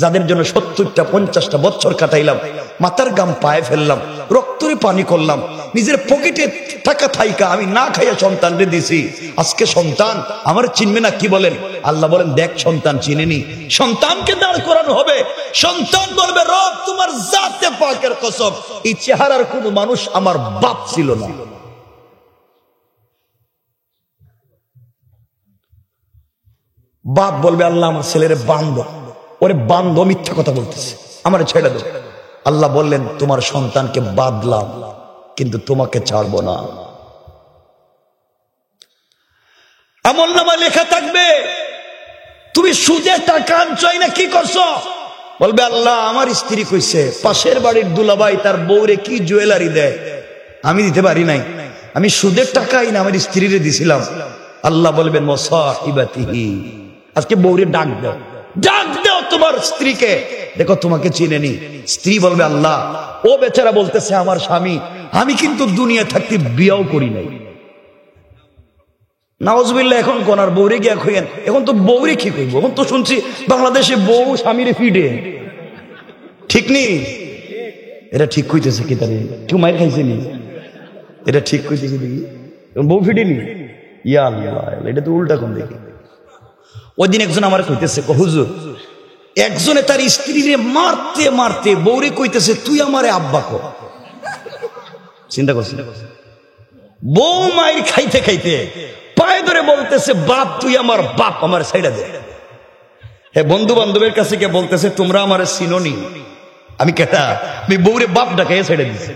যাদের জন্য 70টা 50টা বছর কাটাইলাম, মাথার গাম পায়ে ফেললাম, রক্তরে পানি করলাম, নিজের পকেটে টাকা থাইকা আমি না খাইয়া সন্তানরে দিছি, আজকে সন্তান আমার চিনবে না। কি বলেন? আল্লাহ বলেন দেখ সন্তান চিনেনি। সন্তানকে দাঁড় করানো হবে, সন্তান বলবে রব তোমার জাতে পাকের কসম, এই চেহারার কোন মানুষ আমার বাপ ছিল না। বাপ বলবে আল্লাহ আমার ছেলেরে বান্ধ, ওরে বান্ধ, মিথ্যা কথা বলতেছে, আমার ছেড়ে দাও। আল্লাহ বললেন তোমার সন্তানকে বাঁধলাম, কিন্তু তোমাকে ছাড়বো না। আমলনামায় লেখা থাকবে তুমি সুদে টাকা আনছই না কি করছো? বলবে আল্লাহ আমার স্ত্রী কইছে পাশের বাড়ির দুলাভাই তার বউরে কি জুয়েলারি দেয়, আমি দিতে পারি নাই, আমি সুদের টাকাই না আমার স্ত্রীরে দিছিলাম। আল্লাহ বলবেন মুসাহিবাতিহি, আজকে বউরে ডাক দাও, ডাক দাও তোমার স্ত্রীকে, দেখো তোমাকে চিনেনি। স্ত্রী বলবে আল্লাহ ও বেচারা বলতেছে আমার স্বামী, আমি কিন্তু দুনিয়া থাকতে বিয়েও করি নাই। নাউজুবিল্লাহ। এখন কোনার বউরে গিয়া কইেন, এখন তো বউরে কি কইব? এখন তো শুনছি বাংলাদেশে বউ স্বামীরে ফিডে, ঠিক নেই? এটা ঠিক কইতেছে কি? তারে কেউ মাইর খাইছে নি? এটা ঠিক কইতেছে দেখি, বউ ফিডেনি? ইয়া আল্লাহ, এটা তো উল্টা কোন দেখি। ওই দিন একজন আমার কইতেছে হুজুর, একজনে তার স্ত্রীরে মারতে মারতে বউরে কইতেছে তুই আমারে আব্বা কর। চিন্তা করছি, বউ মায়ের খাইতে খাইতে পায়ে ধরে বলতেছে, বাপ তুই আমার বাপ, আমার সাইডা দে। হ্যাঁ, বন্ধু বান্ধবের কাছে গিয়ে বলতেছে, তোমরা আমার চিনোনি, আমি কেটা, আমি বউরে বাপ ডাকাইয়া ছেড়ে দিছি।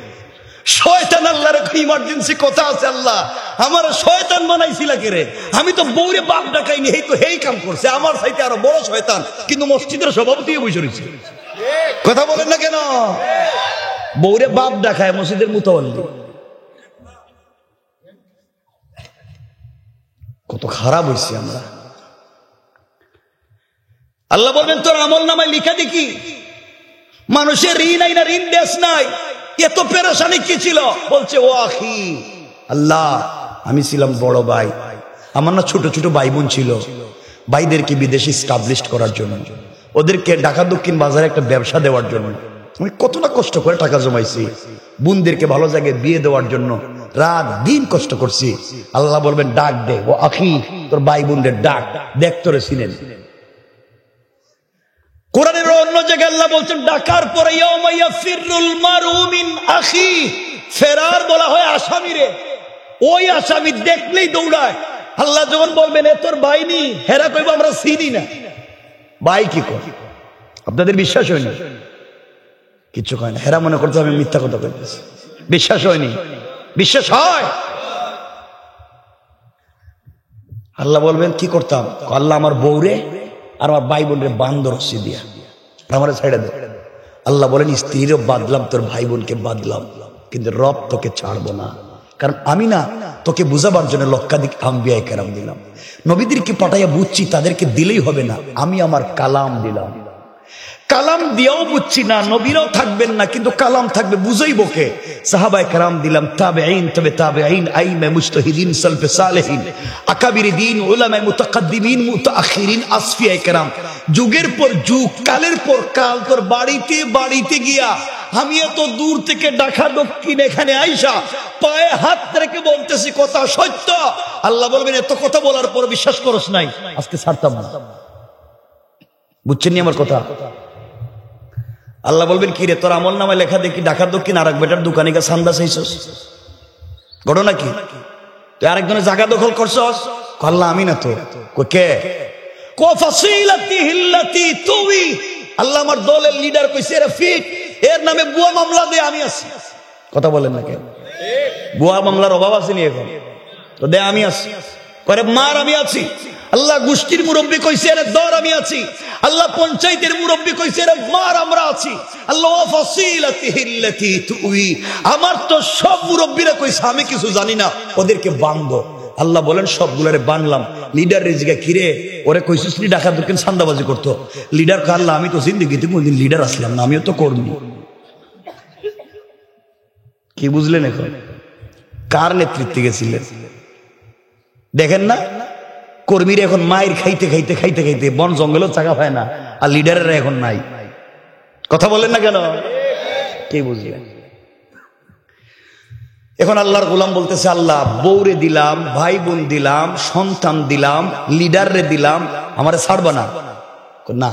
শয়তান আল্লাহর ইমার্জেন্সি কথা আছে, আল্লাহ আমার শয়তান বানাইছিল কে রে? আমি তো বউরে বাপ ডাকাইনি, এই তো হেই কাম করছে, আমার সাইতে আরো বড় শয়তান, কিন্তু মসজিদের সভাপতি বসে রয়েছে। কথা বলেন না কেন? বউরে বাপ ডাকায় মসজিদের মুতাওয়াল্লি। কত খারাপ হয়েছে আমরা। আল্লাহ বলবেন, তোর আমল নামায় লিখা দেখি, মানুষের ঋণ নাই না, ঋণ দেশ নাই, এত পেরেশানি কি ছিল? বলছে, ও আখি, আল্লাহ আমি ছিলাম বড় ভাই, আমার না ছোট ছোট ভাই বোন ছিল, ভাইদেরকে বিদেশে স্টাবলিশ করার জন্য, ওদেরকে ঢাকা দক্ষিণ বাজারে একটা ব্যবসা দেওয়ার জন্য আমি কত না কষ্ট করে টাকা জমাইছি, বোনদেরকে ভালো জায়গায় বিয়ে দেওয়ার জন্য রাত দিন কষ্ট করছি। আল্লাহ বলবেন, ডাক দে, ও আখি, তোর ভাই বোনদের ডাক, দেখ তোরে চিনেন। কোরআনের অন্য জায়গায় আল্লাহ বলছেন, ডাকার পরে ইয়াউমা ইয়াফিরুল মারউ মিন আখি, ফেরার বলা হয় আসামিরে, ওই আসামি দেখলেই দৌড়ায়। আল্লাহ যখন বলবেন, এ তোর ভাই নি, হেরা কইব আমরা চিনি না। ভাই কি কর? আপনাদের বিশ্বাস হয়নি? কিছু কয় না, হেরা মনে করতে আমি মিথ্যা কথা বলতেছি। বিশ্বাস হয়নি? বিশ্বাস হয়? আল্লাহ বলবেন, কি করতাম? আল্লাহ আমার বউরে আর আমার ভাই বোনরে বান্দর রশি দিয়া আমার ছেড়ে দে। আল্লাহ বলেন, স্ত্রীরও বাদলাম, তোর ভাই বোনকে বাদলাম, কিন্তু রব তোকে ছাড়বো না, কারণ আমি না তোকে বুঝাবার জন্য লক্ষাধিক আম্বিয়া কেরাম দিলাম, নবীদেরকে পাঠাইয়া বুঝছি তাদেরকে দিলেই হবে না, আমি আমার কালাম দিলাম। কালাম দিয়েও বুঝছি না, নবীরাও থাকবেন না, কিন্তু কালাম থাকবে, বুঝাইব কে? সাহাবায়ে কেরাম দিলাম, তাবেঈন, তবে তাবেঈন, আইমে মুজতাহিদিন, সালফে সালেহিন, আকাবির দ্বীন, উলামায়ে মুতাকাদ্দিমিন, মুতাআখিরিন, আসফিয়ায়ে কেরাম, যুগের পর যুগ, কালের পর কাল, তোর বাড়িতে বাড়িতে গিয়া আমি এত দূর থেকে ঢাকা দক্ষিণ এখানে আইসা পায়ে হাত রেখে বলতেছি কথা সত্য। আল্লাহ বলবেন, এত কথা বলার পর বিশ্বাস করস নাই, আজকে ছাড়তাম না। বুঝছেন নি আমার কথা? আল্লাহ বলবেন, কি রে, তোর আমল নামায় লেখা দেখি ঢাকার দক্ষিণ আরেক বেটার দোকানে গিয়ে সান্দা চাইছস, ঘটনা কি? তুই আরেকজনের জায়গা দখল করছস? আল্লাহ আমি না তো। কে? আল্লাহ আমার দলের লিডার কইছে, রফিক, এর নামে বুয়া মামলা দে, আমি আছি। কথা বলেন না কেন? বুয়া মামলার অভাব আছে নি এখন? তো দে, আমি আছি। করে মার, আমি আছি। আল্লাহ গোষ্ঠীর মুরব্বী কইছে, এর দর আমি আছি। আল্লাহ পঞ্চায়েতের মুরব্বী কইছে, এর মার আমরা আছি। আল্লাহ ফাসিলাতিহিল্লাতি তুই, আমার তো সব মুরব্বীরা কইছে, আমি কিছু জানি না, ওদেরকে বাঁধো। আল্লাহ বলেন, সবগুলারে বানলাম। লিডার রেজিকা, কিরে ওরে কইছিস নি ঢাকা দক্ষিণ সান্দাবাজি করতো? লিডার আল্লাহ, আমি তো জিন্দেগিতে কোনদিন লিডার আসলাম না, আমিও তো কর্মী। কি বুঝলেন এখন? কার নেতৃত্বে গেছিলেন দেখেন না? কর্মীরা এখন মায়ের খাইতে খাইতে খাইতে খাইতে বন জঙ্গলেও চাকা পায় না, আর লিডারেরা এখন নাই। কথা বলেন না কেন? কে বুঝলেন? এখন আল্লাহর গোলাম বলতেছে, আল্লাহ বউরে দিলাম, ভাই বোন দিলাম, সন্তান দিলাম, লিডাররে দিলাম, আমারে ছাড়বা না? না।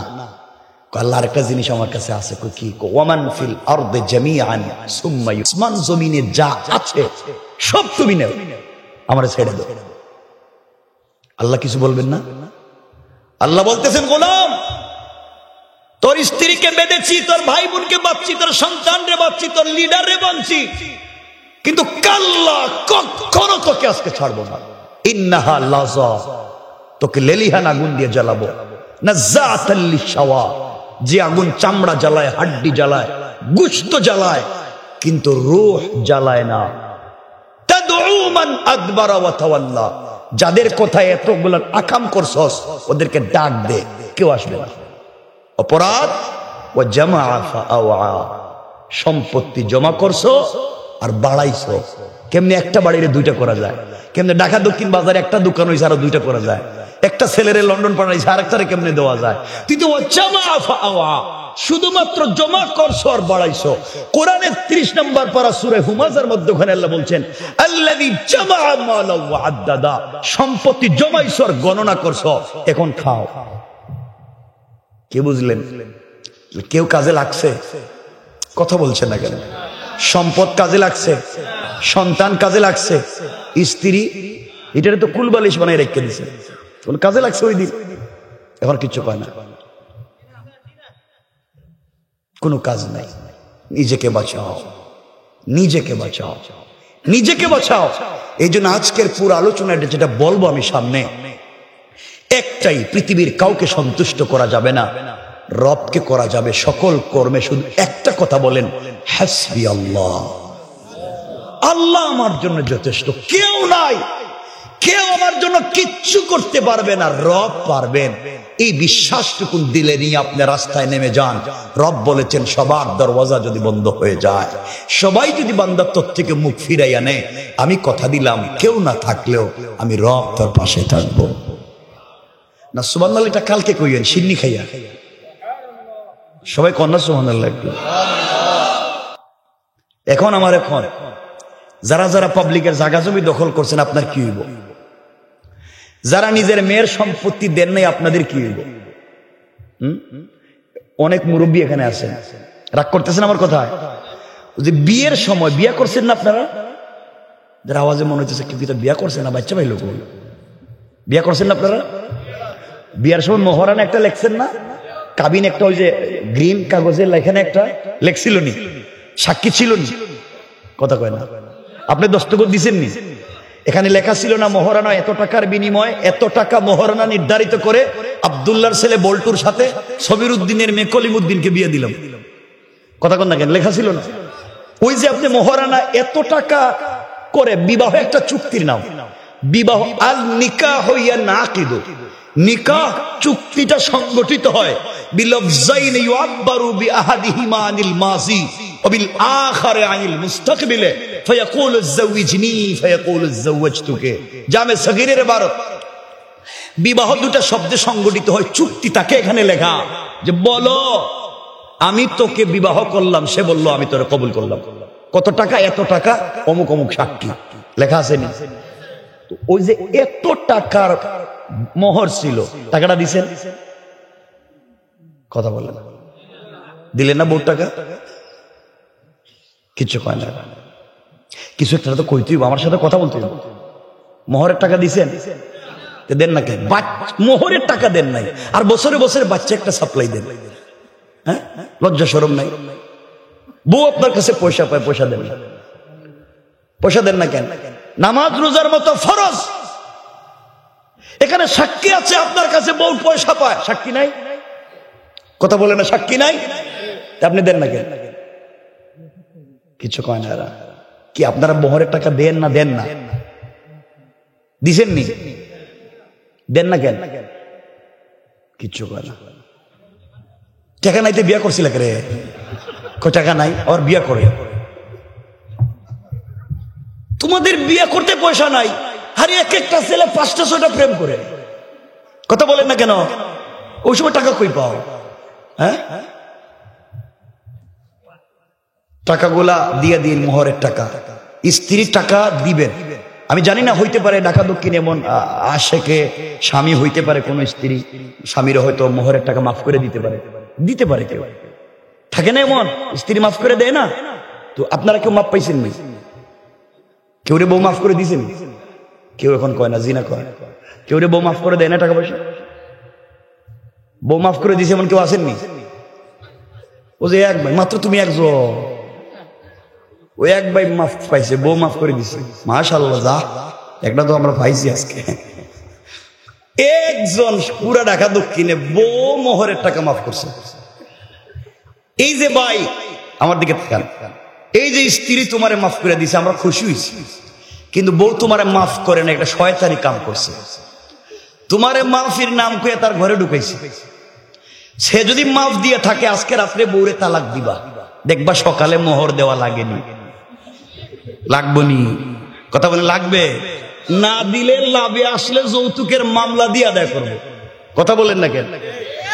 আল্লাহর একটা জিনিস আমার কাছে আছে। কি? ওয়ামান ফিল আরদি জামিআন সুম্মা আসমান জমিনে যা আছে সব তুমি নাও, আমারে ছেড়ে দাও। আল্লাহ কিছু বলবেন না? আল্লাহ বলতেছেন, গোলাম তোর স্ত্রীকে বেঁধেছি, তোর ভাই বোনকে বাঁচছি, তোর সন্তানরে বাঁচছি, তোর লিডাররে বাঁচছি, কিন্তু কাল্লা কখনো তোকে আজকে ছাড়বো না। ইন্নাহা লাযা, তোকে লেলিহান আগুন দিয়ে জ্বালাবো। নাযাতাল লিশাওয়া, যে আগুন চামড়া জ্বালায়, হাড্ডি জ্বালায়, গোশত জ্বালায়, কিন্তু রূহ জ্বালায় না। তাদউ মান আদবারা ওয়া তাওয়াল্লা, যাদের কথায় এতগুলো আকাম করছস ওদেরকে ডাক দে, কেউ আসবে না। অপরাধ ওয়া জামাআ ফাআওয়া, সম্পত্তি জমা করছো আর বাড়াইছো। কেমনে একটা বাড়িরে দুইটা করা যায়? কেমনে ঢাকা দক্ষিণ বাজারে একটা দোকান হইছে আর দুইটা করা যায়? একটা ছেলেরে লন্ডন পাঠাইছে আর একটারে কেমনে দেওয়া যায়? তুই তো জামাআ ফাআওয়া, শুধুমাত্র জমা করছো আর বাড়াইছো। কোরআনের 30 নম্বর পারা সূরা হুমাযার মধ্যে ওখানে আল্লাহ বলছেন, আল্লাযী জামাআ মালা ওয়া আদ্দাদা, সম্পত্তি জমাইছো আর গণনা করছো, এখন খাও। কে বুঝলেন? কেউ কাজে লাগছে? কথা বলছেন না কেন? সম্পদ কাজে লাগছে, সন্তান কাজে লাগছে, স্ত্রী এটারে তো কুলবালিশ বানাই রেখে দিছে, কোন কাজে লাগছে ওই দিন, এখন কিচ্ছু কয় না, কোনো কাজ নাই। নিজেকে বাঁচাও, নিজেকে বাঁচাও, নিজেকে বাঁচাও। এই জন্য আজকের পুরো আলোচনাটা যেটা বলবো আমি সামনে, একটাই, পৃথিবীর কাউকে সন্তুষ্ট করা যাবে না, রবকে করা যাবে সকল কর্মে। শুধু একটা কথা বলেন, হাসবি আল্লাহ, আল্লাহ আমার জন্য যথেষ্ট, কেউ নাই, কেউ আমার জন্য কিচ্ছু করতে পারবে না, রব পারবেন। এই বিশ্বাসটুকু দিলে নিয়ে আপনি রাস্তায় নেমে যান। রব বলেছেন সবার দরওয়াজা যদি বন্ধ হয়ে যায়, সবাই যদি বান্দার তোর থেকে মুখ ফিরাইয়া নেয়, আমি কথা দিলাম কেউ না থাকলেও আমি রব তোর পাশে থাকবো। না সুবহানাল্লাহ, এটা কালকে কইয়েন সিন্নি খাইয়া, সবাই কন্যা সুবহানাল্লাহ একটু। এখন যারা যারা পাবলিকের জায়গা জমি দখল করছেন, আপনার কি হইব? যারা নিজের মেয়ের সম্পত্তি দেন নাই, আপনাদের কি হইব? অনেক মুরব্বী এখানে আছেন, রাগ করতেছেন আমার কথায়। যে বিয়ের সময় বিয়ে করছেন না আপনারা, যারা আওয়াজে মনে হচ্ছে কি বিয়ে করছেন না, বাচ্চা ভাই লোক বিয়ে করছেন না আপনারা? বিয়ার সময় মোহরানা একটা লেখছেন না, কাবিন একটা ওই যে গ্রিন কাগজের লেখানে একটা লেখছিল নি, সাক্ষী ছিল নি, কথা কয় না, আপনি দস্তখত দিছেন নি? এখানে লেখা ছিল না মোহরানা এত টাকার বিনিময়ে এত টাকা মোহরানা নির্ধারিত করে আব্দুল্লাহর ছেলে বল্টুর সাথে সবির উদ্দিনের মেয়ে কলিমুদ্দিনকে বিয়ে দিলাম, কথা কন না কেন? লেখা ছিল না? ওই যে আপনি মোহরানা এত টাকা করে, বিবাহ একটা চুক্তির নাম, বিবাহ আল নিকাহ হইয়া নাকিদু, নিকাহ চুক্তিটা সংগঠিত হয় বিলফজাইন ইউআব্বারু বিআহাদিহিমা আনিল মাযি ওয়া বিল আখারি আনিল মুস্তাকবিলে ফায়াকুলু যাওইজনি ফায়াকুলু যাওয়াজতুকে। জামে সগীরের ইবারত, বিবাহ দুটো শব্দে সংগঠিত হয়, চুক্তি তাকে এখানে লেখা যে বলো আমি তোকে বিবাহ করলাম, সে বলল আমি তোরে কবুল করলাম, কত টাকা, এত টাকা, অমুক অমুক সাক্ষী, লেখা আছে নি? ওই যে এত টাকার মোহর ছিল, টাকাটা দিছেন? কথা বলেন, দিলেন না? বহু টাকা কিছু কয় না, কিছু একটা তো কইতেই, আমার সাথে কথা বলতে। মোহরের টাকা দিছেন? দেন না কেন? মোহরের টাকা দেন নাই, আর বছরে বছরে বাচ্চা একটা সাপ্লাই দেন, হ্যাঁ? লজ্জা শরম নাই? বউ আপনার কাছে পয়সা পায়, পয়সা দেন না, পয়সা দেন না কেন? নামাজ রোজার মতো ফরজ, এখানে সাক্ষী আছে আপনার কাছে, বউ পয়সা পায়, সাক্ষী নাই, কথা বলে না, সাক্ষী নাই, আপনি দেন না কেন? কিছু কয় না। কি আপনারা মোহরের টাকা দেন না? দেন না? দিছেন নি? দেন না কেন? কিচ্ছু কয় না। টাকা নাইতে বিয়া করছিল রে, টাকা নাই আর বিয়া করে, তোমাদের বিয়া করতে পয়সা নাই, আরে এক একটা ছেলে 5টা 6টা প্রেম করে, কথা বলেন না কেন? ওই সময় টাকা কই পাও? হ্যাঁ, টাকাগুলা দিয়ে দিন, মোহরের টাকা, স্ত্রীর টাকা দিবেন। আমি জানি না, হইতে পারে ঢাকা দক্ষিণ এমন আশেকে স্বামী হইতে পারে, কোন স্ত্রী স্বামীর হয়তো মোহরের টাকা মাফ করে দিতে পারে, কেউ থাকে না এমন স্ত্রী মাফ করে দেয় না। তো আপনারা কেউ মাফ পাইছেন নি? কেউ রে বউ মাফ করে দিছেন? কেউ এখন কয় না, জিনা কয়, কেউ রে বউ মাফ করে দেয় না টাকা পয়সা? বউ মাফ করে দিছে এমন কেউ আসেননি? ও যে এক ভাই, মাত্র তুমি একজন, ওই এক ভাই মাফ পাইছে, বউ মাফ করে দিছে, মাশাআল্লাহ, যা একটা তো আমরা পাইছি আজকে। একজন পুরা ঢাকা দক্ষিণে বউ মোহরের টাকা মাফ করছে। এই যে ভাই আমার দিকে তাকান, এই যে স্ত্রী তোমারে মাফ করে দিছে, আমরা খুশি হয়েছি, কিন্তু বউ তোমারে মাফ করে না, একটা শয়তানি কাম করছে, তোমারে মাফির নাম কয়ে তার ঘরে ঢুকাইছে। সে যদি মাফ দিয়ে থাকে, আজকে রাত্রে বউরে তালাক দিবা, দেখবা সকালে মোহর দেওয়া লাগেনি, লাগবনি, কথা বলে লাগবে না, দিলে লাভে আসলে যৌতুকের মামলা দিয়ে আদায় করবে, কথা বলেন না কেন?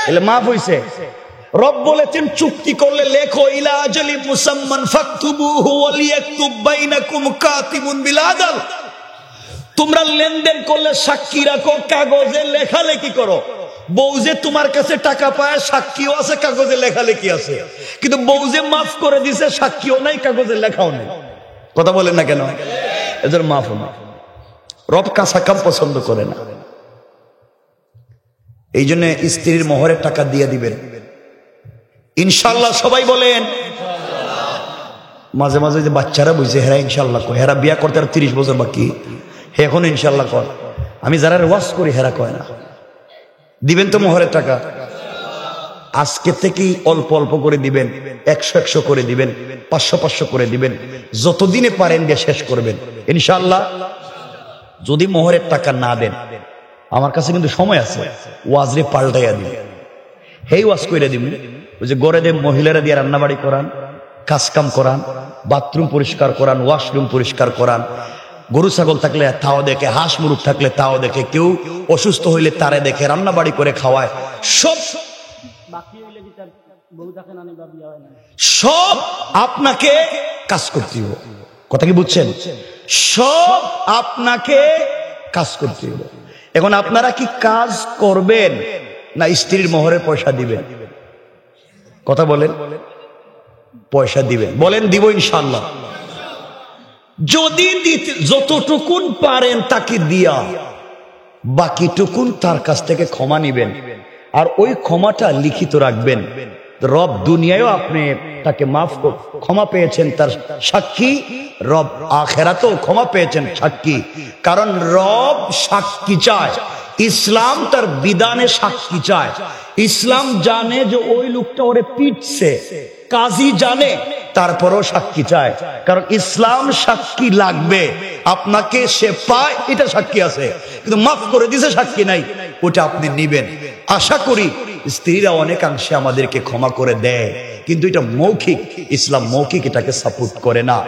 এলে মাফ হইছে। রব বলেছেন চুক্তি করলে লেখো, ইলা আজালি মুসাম্মান ফাকতুবুহু ওয়া লিয়াকতুব বাইনাকুম কাতিবুন বিল আদল, তোমরা লেনদেন করলে সাক্ষী রাখো, কাগজে লেখালেখি করো। বউ যে তোমার কাছে টাকা পায়, সাক্ষীও আছে, কাগজে লেখালেখি আছে, কিন্তু বউ যে মাফ করে দিছে, সাক্ষীও নাই, কাগজে লেখাও নেই, কথা বলেন না কেন? এদের মাফ না। রব কাঁচা কাম পছন্দ করে না। এই জন্য স্ত্রীর মোহরের টাকা দিয়ে দিবেন ইনশাল্লাহ। সবাই বলেন। মাঝে মাঝে যে বাচ্চারা বুঝছে হেরা ইনশাল্লাহ কয়, হেরা বিয়া করতে আর 30 বছর বাকি, হে এখন ইনশাল্লাহ কয়। আমি যারা ওয়াজ করি হেরা কয় না। দিবেন তো মোহরের টাকা? আজকে থেকেই অল্প অল্প করে দিবেন, 100 করে দিবেন, 500 করে দিবেন, যতদিনে পারেন দিয়ে শেষ করবেন ইনশাল্লাহ। যদি মোহরের টাকা না দেন, আমার কাছে কিন্তু সময় আছে, ওয়াজরে পাল্টাইয়া দিবেন। হেই ওয়াজ কইরা দিবেন, ওই যে গড়ে দে মহিলারা দিয়ে রান্নাবাড়ি করান, কাজকাম করান, বাথরুম পরিষ্কার করান, ওয়াশরুম পরিষ্কার করান, গরু ছাগল থাকলে তাও দেখে, হাঁস মুরগ থাকলে তাও দেখে, কেউ অসুস্থ হইলে তারে দেখে, রান্নাবাড়ি করে খাওয়ায়, সব সব আপনাকে কাজ করতে হবে। কথা কি বুঝছেন? সব আপনাকে কাজ করতে হবে। এখন আপনারা কি কাজ করবেন না স্ত্রীর মোহরের পয়সা দিবেন? কথা বলেন। পয়সা দিবেন? বলেন দিব ইনশাল্লাহ। যদি যতটুকুন পারেন তাকে দিয়া, বাকিটুকুন তার কাছ থেকে ক্ষমা নিবেন, আর ওই ক্ষমাটা লিখিত রাখবেন। রব দুনিয়ায়ও আপনি তাকে ক্ষমা পেয়েছেন তার সাক্ষী, রব আখেরাতেও ক্ষমা পেয়েছেন সাক্ষী। কারণ রব সাক্ষী চায়, ইসলাম তার বিধানে সাক্ষী চায়। ইসলাম জানে যে ওই লোকটা ওরে পিটছে, কাজী জানে, তারপরও সাক্ষী চায়। কারণ ইসলাম সাক্ষী লাগবে, আপনাকে সে পায় এটা সাক্ষী আছে, কিন্তু মাফ করে দিছে সাক্ষী নাই, ওটা আপনি নিবেন। আশা করি স্ত্রীরা অনেকাংশে আমাদেরকে ক্ষমা করে দেয়, কিন্তু এটা মৌখিক। ইসলাম মৌখিক এটাকে সাপোর্ট করে না।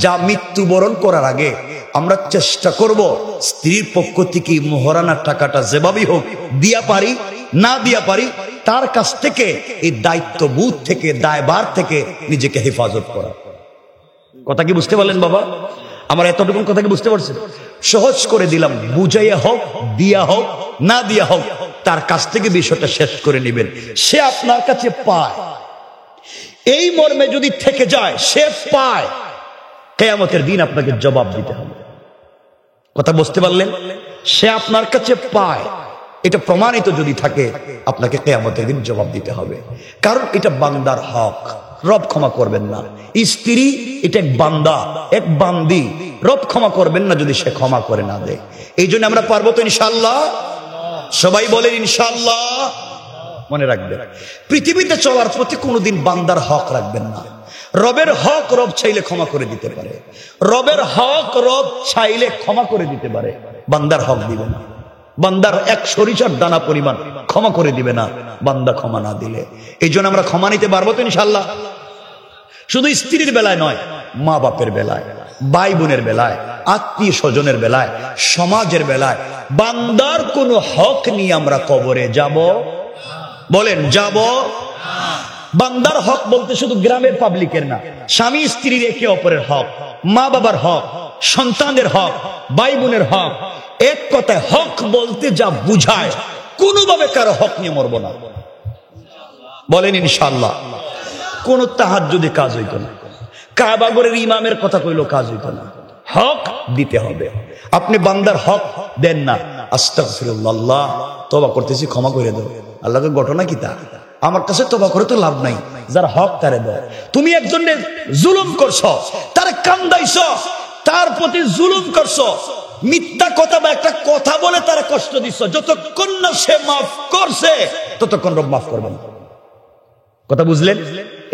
যা মৃত্যুবরণ করার আগে আমরা চেষ্টা করব স্ত্রীর পক্ষ থেকে মোহরানার টাকাটা যেভাবেই হোক দিয়া পারি, না দিয়া পারি, তার কাছ থেকে এই দায়িত্ববোধ থেকে, দায়ভার থেকে নিজেকে হেফাজত করা। কথা কি বুঝতে পারলেন বাবা? আমার এতটুকু কথা কি বুঝতে পারছেন? সহজ করে দিলাম, বুঝাইয়া হোক, দিয়া হোক, না দিয়া হোক, তার কাছ থেকে বিষয়টা শেষ করে নেবেন। সে আপনার কাছে পায়, এই মর্মে যদি থেকে যায়, সে পায়, কিয়ামতের দিন আপনাকে জবাব দিতে হবে। কথা বুঝতে পারলেন? সে আপনার কাছে পায়, এটা প্রমাণিত যদি থাকে, আপনাকে কিয়ামতের দিন জবাব দিতে হবে। কারণ এটা বান্দার হক, রব ক্ষমা করবেন না। স্ত্রী এটা এক বান্দা, এক বান্দি, রব ক্ষমা করবেন না যদি সে ক্ষমা করে না দেয়। এই জন্য আমরা পারবো তো ইনশাআল্লাহ? সবাই বলেন ইনশাআল্লাহ। মনে রাখবেন, পৃথিবীতে চলার প্রতি কোনোদিন বান্দার হক রাখবেন না। রবের হক রব চাইলে ক্ষমা করে দিতে পারে, রবের হক রব চাইলে ক্ষমা করে দিতে পারে, বান্দার হক দিবে না। বান্দার এক সরিষার দানা পরিমাণ ক্ষমা করে দিবে না বান্দা ক্ষমা না দিলে। এই জন্য আমরা ক্ষমা নিতে পারবো তো ইনশাআল্লাহ? শুধু স্ত্রীর বেলায় নয়, মা বাপের বেলায়, ভাই বোনের বেলায়, আত্মীয় স্বজনের বেলায়, সমাজের বেলায় বান্দার কোন হক নিয়ে আমরা কবরে যাব? বলেন যাব? বান্দার হক বলতে শুধু গ্রামের পাবলিকের না, স্বামী স্ত্রীর একে অপরের হক, মা বাবার হক, সন্তানের হক, ভাই বোনের হক। এক কথায় হক বলতে যা বুঝায়, কোনোভাবে কারো হক নিয়ে মরব না। বলেন ইনশাআল্লাহ। কোন তাহাজ্জুদে কাজ হইত না, কাবাগরের ইমামের কথা কইলো কাজ হইত না। হক দিতে হবে। আপনি বান্দার হক দেন না, আস্তাগফিরুল্লাহ, তওবা করতেছি, ক্ষমা করে দাও। আল্লাহকে ঘটনা কি তা? আমার কাছে তওবা করে তো লাভ নাই, যার হক তারে দাও। তুমি একজনের জুলুম করছো, তারে কান্দাইছো, তার প্রতি জুলুম করছো, মিথ্যা কথা বা একটা কথা বলে তারে কষ্ট দিচ্ছ, যতক্ষণ না সে মাফ করছে ততক্ষণ রব মাফ করবেন। কথা বুঝলেন?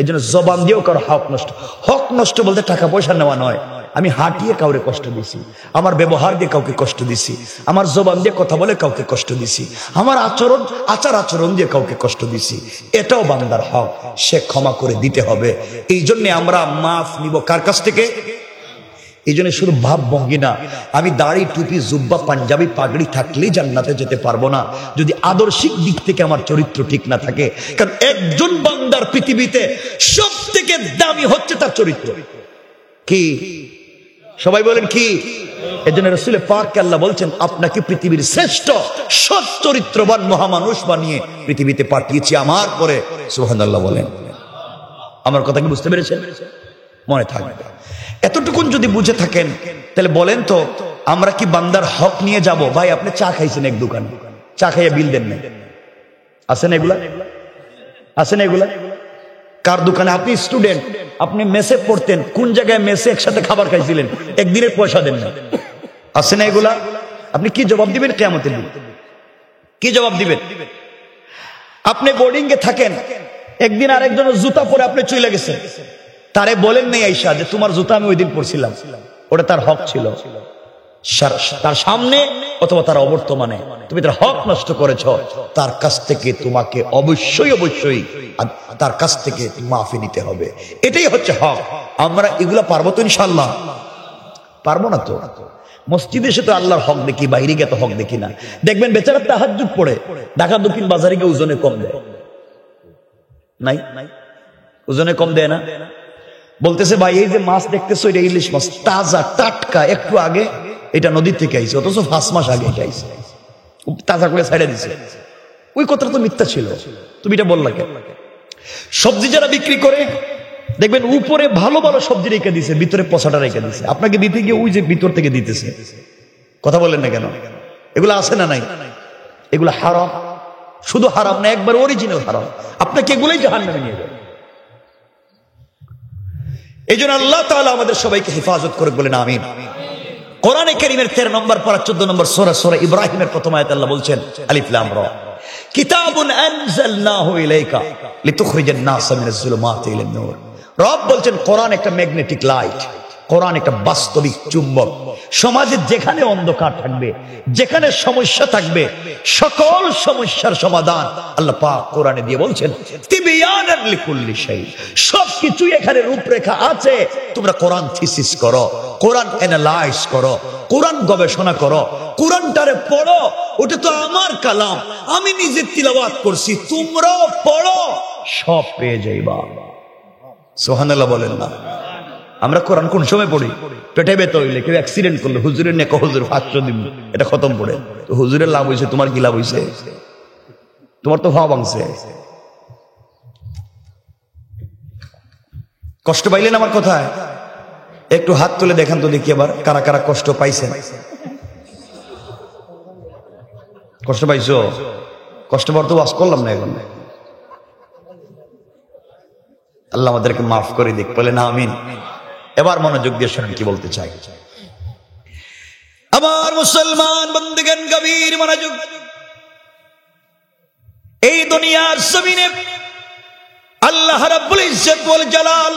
এই জন্য জবান দিয়েও কারো হক নষ্ট। হক নষ্ট বলতে টাকা পয়সা নেওয়া নয়। আমি হাঁটিয়ে কাউরে কষ্ট দিছি, আমার ব্যবহার দিয়ে কাউকে কষ্ট দিছি, আমার জবান দিয়ে কথা বলে কাউকে কষ্ট দিছি, আমার আচার আচরণ দিয়ে কাউকে কষ্ট দিছি, এটাও বান্দার হক, সে ক্ষমা করে দিতে হবে। এই জন্য আমরা মাফ নিব কার কাছ থেকে? এই জন্য শুধু ভাব ভঙ্গি না, আমি দাড়ি টুপি জুব্বা পাঞ্জাবি পাগড়ি থাকলেই জান্নাতে যেতে পারবো না যদি আদর্শিক দিক থেকে আমার চরিত্র ঠিক না থাকে। কারণ একজন বান্দার পৃথিবীতে সব থেকে দামি হচ্ছে তার চরিত্র। কি? সবাই বলেন কি? এই জন্য রাসূল পাক আল্লাহ বলছেন, আপনাকে পৃথিবীর শ্রেষ্ঠ সৎ চরিত্রবান মহামানুষ বানিয়ে পৃথিবীতে পাঠিয়েছি আমার পরে। সুবহানাল্লাহ বলেন। আমার কথা কি বুঝতে পেরেছেন? মনে থাকবে। এতটুকুন যদি বুঝে থাকেন তাহলে বলেন তো আমরা কি বান্দার হক নিয়ে যাব? ভাই আপনি চা খাইছেন এক দোকানে, চা খাইয়া বিল দেন না, আছেন এগুলা? আছেন এগুলা? কার দোকানে? আপনি স্টুডেন্ট, আপনি মেসে পড়তেন, কোন জায়গায় মেসে একসাথে খাবার খাইছিলেন, একদিনের পয়সা দেন না, আছে না এগুলা? আপনি কি জবাব দিবেন কিয়ামতের দিন? কি জবাব দিবেন? আপনি বোর্ডিং এ থাকেন, একদিন আরেকজনের জুতা পরে আপনি চলে গেছেন, তারে বলেন নাই আইসা যে তোমার জুতা আমি ওই দিন পরছিলাম, ওটা তার হক ছিল, তার সামনে অথবা তার অবর্তমানে তুমি তার হক নষ্ট করেছ, তার কাছ থেকে তোমাকে অবশ্যই অবশ্যই তার কাছ থেকে মাফি নিতে হবে। এটাই হচ্ছে হক। আমরা এগুলা পারবো তো? ইনশাআল্লাহ পারবো না তো। মসজিদে এসে তো আল্লাহর হক দেখি, বাইরে গিয়ে তো হক দেখি না। দেখবেন বেচারা তাহাজ্জুদ পড়ে, ঢাকা দক্ষিণ বাজারে গিয়ে ওজনে কম দেয়, নাই ওজনে কম দেয় না। বলতেছে ভাই এই যে মাছ দেখতেছো এটা ইলিশ মাছ, তাজা টাটকা, একটু আগে এটা নদীর থেকে আইছে, অথচ 5 মাস আগে এটা আইছে, তাজা করে ছাইড়া দিছে। ওই কথাটা তো মিথ্যা ছিল, তুমি এটা বললা কেন? সবজি যারা বিক্রি করে দেখবেন উপরে ভালো ভালো সবজি রেখে দিছে, ভিতরে পচাটা রেখে দিছে, আপনাকে দিতে গিয়ে ওই যে ভিতর থেকে দিতেছে। কথা বলেন না কেন? এগুলো আছে না নাই? এগুলো হারাম, শুধু হারাম না, একবার অরিজিনাল হারাম। আপনাকে এগুলোই জাহান্নামে নিয়ে যাবে। এই জন্য আল্লাহ তাআলা আমাদের সবাইকে হেফাজত করে বলেন আমিন। কোরআনে কারীমের 13 নম্বর পারা 14 নম্বর সূরা, সূরা ইব্রাহিমের প্রথম আয়াতে আল্লাহ বলছেন আলিফ লাম রা, কিতাবুন আনজালনাহু ইলাইকা লিতুখরিজান নাসা মিনাজ যুলুমাতি ইলান নূর। রব বলছেন কোরআন একটা ম্যাগনেটিক লাইট, কোরআন একটা বাস্তবিক চুম্বক। সমাজে যেখানে অন্ধকার থাকবে, যেখানে সমস্যা থাকবে, সকল সমস্যার সমাধান আল্লাহ পাক কোরআনে দিয়ে বলছেন তিবিয়ানান লিকুল্লি শাই। সবকিছু এখানে রূপরেখা আছে, তোমরা কোরআন থিসিস করো, কোরআন অ্যানালাইজ করো, কোরআন গবেষণা করো, কোরআনটারে পড়ো। ওটা তো আমার কালাম, আমি নিজে তিলাওয়াত করছি, তোমরাও পড়ো, সব পেয়ে যাইবা। সুবহানাল্লাহ বলেন না? আমরা কোরআন কোন সময় পড়ি? পেটে ব্যথা হইলে, কেউ অ্যাক্সিডেন্ট করলে হুজুরের নেক হুজুর 500 দিব, এটা খতম পড়ে। তো হুজুরের লাভ হয়েছে, তোমার কি লাভ হয়েছে? তোমার তো ভাব ভাঙছে। কষ্ট পাইলেন আমার কথায়? একটু হাত তুলে দেখান তো দেখি আবার কারা কারা কষ্ট পাইছেন। কষ্ট পাইছো? কষ্ট পাওয়ার তো ওয়াজ করলাম না এখন। আল্লাহ আমাদেরকে মাফ করে দিক, বলেন আমিন। এবার মনোযোগ দিয়ে শুনুন কি বলতে চাই। আমার মুসলমান বন্ধুগণ, গভীর মনোযোগ। এই দুনিয়ার জমিনে আল্লাহ রাব্বুল ইজ্জত ওয়াল জালাল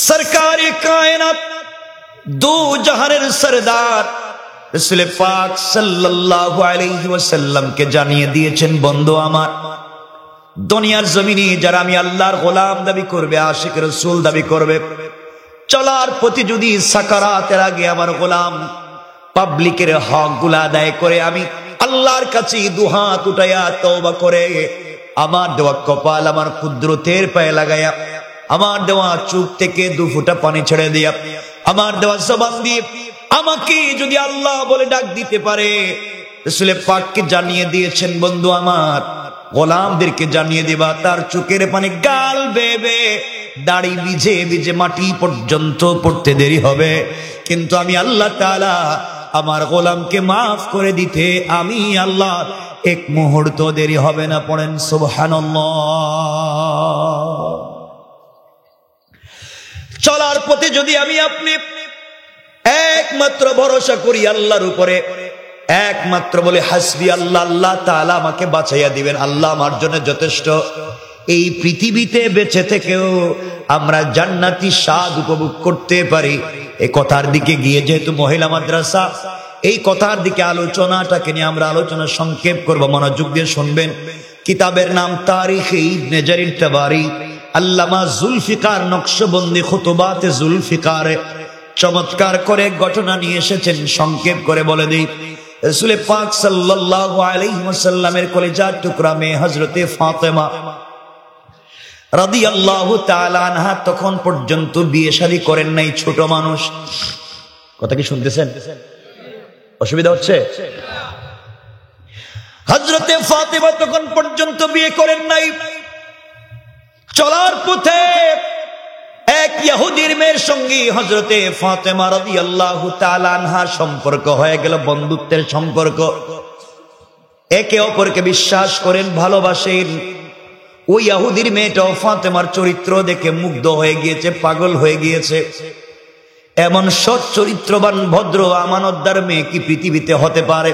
সরকারে কায়নাত, দু জাহানের সরদার রাসূল পাক সাল্লাল্লাহু আলাইহি ওয়াসাল্লামকে জানিয়ে দিয়েছেন, বন্ধু আমার, দুনিয়ার জমিনে যারা আমি আল্লাহর গোলাম দাবি করবে, আশিক রাসূল দাবি করবে, চলার পথে যদি সাকারাতের আগে আমার গোলাম পাবলিকের হক গুলা আদায় করে, আমি আল্লাহর কাছে দুহাত উঠাইয়া তওবা করে আমার দেওয়া কপাল আমার কুদরতের পায়ে লাগাইয়া, আমার দেওয়া চোখ থেকে 2 ফোঁটা পানি ছেড়ে দিয়া, আমার দেওয়া জবান দিয়ে আমাকে যদি আল্লাহ বলে ডাক দিতে পারে, রাসূল পাককে জানিয়ে দিয়েছেন, বন্ধু আমার, গোলামদেরকে জানিয়ে দিবা তার চোখের পানি গাল বেবে দাড়ি ভিজে ভিজে মাটি পর্যন্ত পড়তে দেরি হবে, কিন্তু আমি আল্লাহ তাআলা আমার গোলামকে মাফ করে দিতে আমি আল্লাহ এক মুহূর্ত দেরি হবে না। পড়েন সুবহানাল্লাহ। চলার পথে যদি আমি আপনি একমাত্র ভরসা করি আল্লাহর উপরে, একমাত্র বলে হাসবি আল্লাহ, আল্লাহ তাআলা আমাকে বাঁচাইয়া দিবেন, আল্লাহ আমার জন্য যথেষ্ট, এই পৃথিবীতে বেঁচে থেকেও আমরা জান্নাতি স্বাদ উপভোগ করতে পারি। এই কথার দিকে গিয়ে, যেহেতু মহিলা মাদ্রাসা, এই কথার দিকে আলোচনাটাকে নিয়ে আমরা আলোচনা সংক্ষেপ করব, মনোযোগ দিয়ে শুনবেন। কিতাবের নাম তারিখে ইবনে জারির তাবারি, আল্লামা জুলফিকার নকশবন্দি খুতুবাতে জুলফিকারে চমৎকার করে ঘটনা নিয়ে এসেছেন, সংক্ষেপ করে বলে দিই। রাসূল পাক সাল্লাল্লাহু আলাইহি ওয়াসাল্লামের কলিজার টুকরা মেয়ে হযরতে ফাতেমা রাদিয়াল্লাহু তাআলা আনহা তখন পর্যন্ত বিয়ে শাদী করেন নাই, ছোট মানুষ। কথা কি শুনতেছেন? অসুবিধা হচ্ছে? হযরতে ফাতেমা তখন পর্যন্ত বিয়ে করেন নাই। চলার পথে এক এক ইহুদির মেয়ের সঙ্গে হযরতে ফাতেমা রাদিয়াল্লাহু তাআলা আনহার সম্পর্ক হয়ে গেল, বন্ধুত্বের সম্পর্ক। একে অপরকে বিশ্বাস করেন, ভালোবাসেন। ওই ইহুদির মেয়েটাও ফাতেমার চরিত্র দেখে মুগ্ধ হয়ে গিয়েছে, পাগল হয়ে গিয়েছে। এমন সৎ চরিত্রবান ভদ্র আমানতদার মেয়ে কি পৃথিবীতে হতে পারে?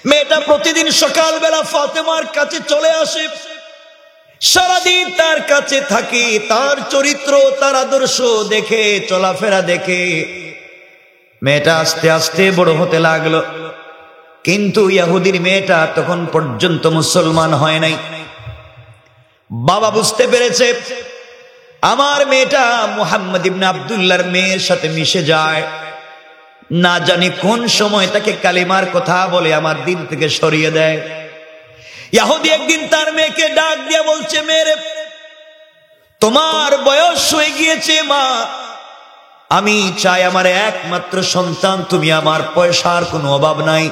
মেয়েটা প্রতিদিন সকালবেলা ফাতেমার কাছে চলে আসে, সারাদিন তার কাছে থাকে, তার চরিত্র তার আদর্শ দেখে, চলাফেরা দেখে মেয়েটা আস্তে আস্তে বড় হতে লাগলো। কিন্তু ইহুদির মেয়েটা তখন পর্যন্ত মুসলমান হয় নাই। বাবা বুঝতে পেরেছে আমার মেয়েটা মুহাম্মদ ইবনে আব্দুল্লাহর মেয়ের সাথে মিশে যায়, না জানি কোন সময় তাকে কালিমার কথা বলে আমার দিন থেকে সরিয়ে দেয়। ইহুদি একদিন তার মেয়েকে ডাক দিয়ে বলছে, মেয়ে, তোমার বয়স হয়ে গিয়েছে মা, আমি চাই আমার একমাত্র সন্তান তুমি, আমার পয়সার কোনো অভাব নাই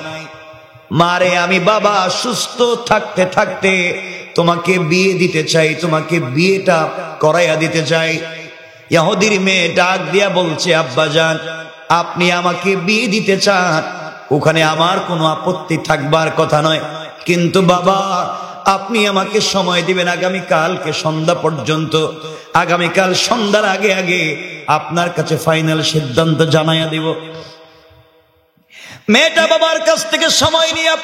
মারে, আমি বাবা সুস্থ থাকতে থাকতে তোমাকে বিয়ে দিতে চাই, তোমাকে বিয়েটা করাইয়া দিতে চাই। ইহুদির মেয়ে ডাক দিয়া বলছে, আব্বাজান আপনি আমাকে বিয়ে দিতে চান, ওখানে আমার কোনো আপত্তি থাকবার কথা নয়, কিন্তু বাবা আপনি আমাকে সময় দিবেন আগামীকালকে সন্ধ্যা পর্যন্ত, আগামীকাল সন্ধ্যার আগে আগে আপনার কাছে ফাইনাল সিদ্ধান্ত জানাইয়া দিব। মেয়েটা বাবার কাছ থেকে সময় নিয়ে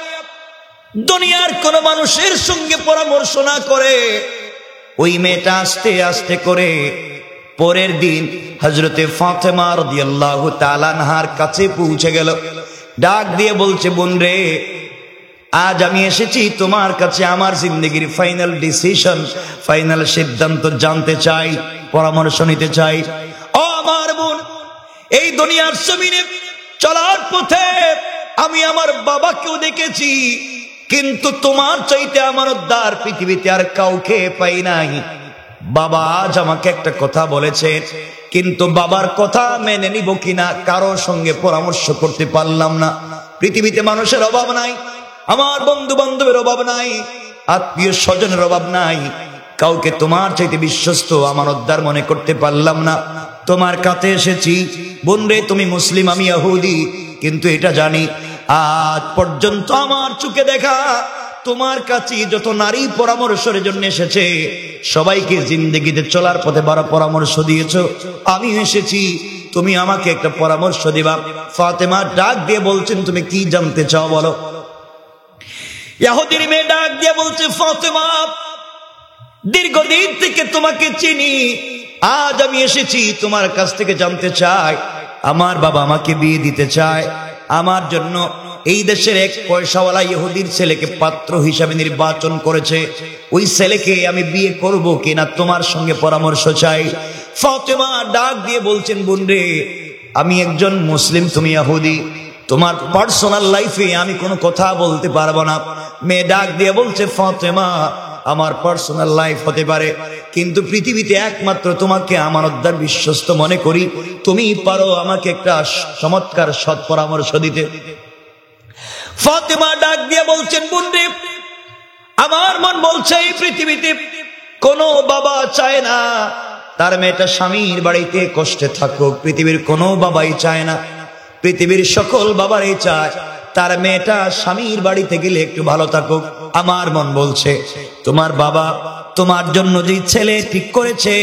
দুনিয়ার কোন মানুষের সঙ্গে পরামর্শ না করে ওই মেয়েটা আস্তে আস্তে করে পরের দিন হযরতে ফাতেমা রাদিয়াল্লাহু তাআলা আনহার কাছে পৌঁছে গেল। ডাক দিয়ে বলছে, বোন রে, আজ আমি এসেছি তোমার কাছে আমার জিন্দগির ফাইনাল ডিসিশন, ফাইনাল সিদ্ধান্ত জানতে চাই, পরামর্শ নিতে চাই। ও আমার বোন, এই দুনিয়ার জমিনে চলার পথে আমি আমার বাবাকেও দেখেছি, কিন্তু তোমার চাইতে আমানতদার পৃথিবীতে আর কাউকে পাই নাই। বাবা আজ আমাকে একটা কথা বলেছে, কিন্তু বাবার কথা মেনে নিব কিনা কারোর সঙ্গে পরামর্শ করতে পারলাম না। পৃথিবীতে মানুষের অভাব নাই, আমার বন্ধু বান্ধবের অভাব নাই, আত্মীয় স্বজনের অভাব নাই, কাউকে তোমার চাইতে বিশ্বস্ত আমানতদার মনে করতে পারলাম না। তোমার কাছে এসেছি। বোন রে, তুমি মুসলিম, আমি ইহুদি, কিন্তু এটা জানি আজ পর্যন্ত আমার চোখে দেখা তোমার কাছে যত নারী পরামর্শের জন্য এসেছে সবাইকে জিন্দেগিতে চলার পথে বড় পরামর্শ দিয়েছো, আমি এসেছি তুমি আমাকে একটা পরামর্শ দিবা। ফাতেমা ডাক দিয়ে বলছেন, তুমি কি জানতে চাও বলো। ইহুদির মেয়ে ডাক দিয়ে বলছে, ফাতেমা দীর্ঘদিন থেকে তোমাকে চিনি, আজ আমি এসেছি তোমার কাছ থেকে জানতে চাই, আমার বাবা আমাকে বিয়ে দিতে চায়, আমার জন্য এই দেশের এক পয়সাওয়ালা ইহুদির ছেলেকে পাত্র হিসাবে নির্বাচন করেছে, ওই ছেলেকে আমি বিয়ে করব কিনা তোমার সঙ্গে পরামর্শ চাই। ফাতেমা ডাক দিয়ে বলছেন, বোন রে, আমি একজন মুসলিম, তুমি ইহুদি, তোমার পার্সোনাল লাইফে আমি কোনো কথা বলতে পারবো না। মেয়ে ডাক দিয়ে বলছে, ফাতেমা আমার পার্সোনাল লাইফ হতে পারে, কিন্তু পৃথিবীতে একমাত্র তোমাকে আমানতদার বিশ্বস্ত মনে করি, তুমি পারো আমাকে একটা চমৎকার সৎ পরামর্শ দিতে। ফাতেমা ডাক দিয়ে বলছেন, বোন রে, আমার মন বলছে এই পৃথিবীতে কোনো বাবা চায় না তার মেয়েটা স্বামীর বাড়িতে কষ্টে থাকুক, পৃথিবীর কোনো বাবাই চায় না, পৃথিবীর সকল বাবারই চায় তার মেয়েটা স্বামীর বাড়িতে গেলে একটু ভালো থাকুক। আমার মন বলছে তোমার বাবা তোমার জন্য যে ছেলে ঠিক করেছে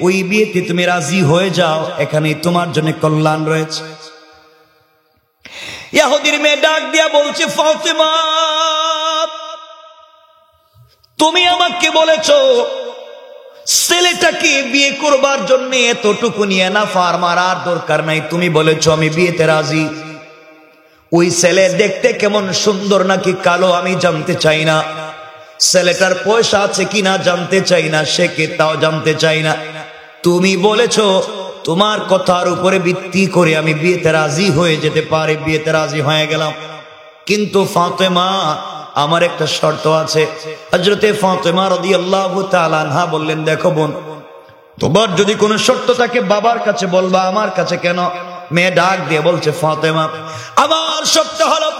ওই বিয়েতে তুমি রাজি হয়ে যাও, এখানে তোমার জন্য কল্যাণ রয়েছে। ইহুদির মেয়ে ডাক দিয়া বলছে, ফাতেমা তুমি আমাকে বলেছো ছেলেটাকে বিয়ে করবার জন্য এতটুকু নিয়ে না ফার্মার আর দরকার নাই, তুমি বলেছো আমি বিয়েতে রাজি। ওই ছেলে দেখতে কেমন সুন্দর নাকি কালো আমি জানতে চাই না, ছেলেটার পয়সা আছে কিনা জানতে চাই না, সে কে তাও জানতে চাই না, তুমি বলেছো তোমার কথার উপরে ভিত্তি করে আমি বিয়েতে রাজি হয়ে যেতে পারি, বিয়েতে রাজি হয়ে গেলাম। কিন্তু ফাতেমা আমার একটা শর্ত আছে। হযরতে ফাতেমা রাদিয়াল্লাহু তাআলা আনহা বললেন, দেখো বোন, তোমার যদি কোনো শর্ত থাকে বাবার কাছে বলবা, আমার কাছে কেন? মেয়ে ডাক দিয়ে বলছে, ফাতেমা আমার শর্ত হলো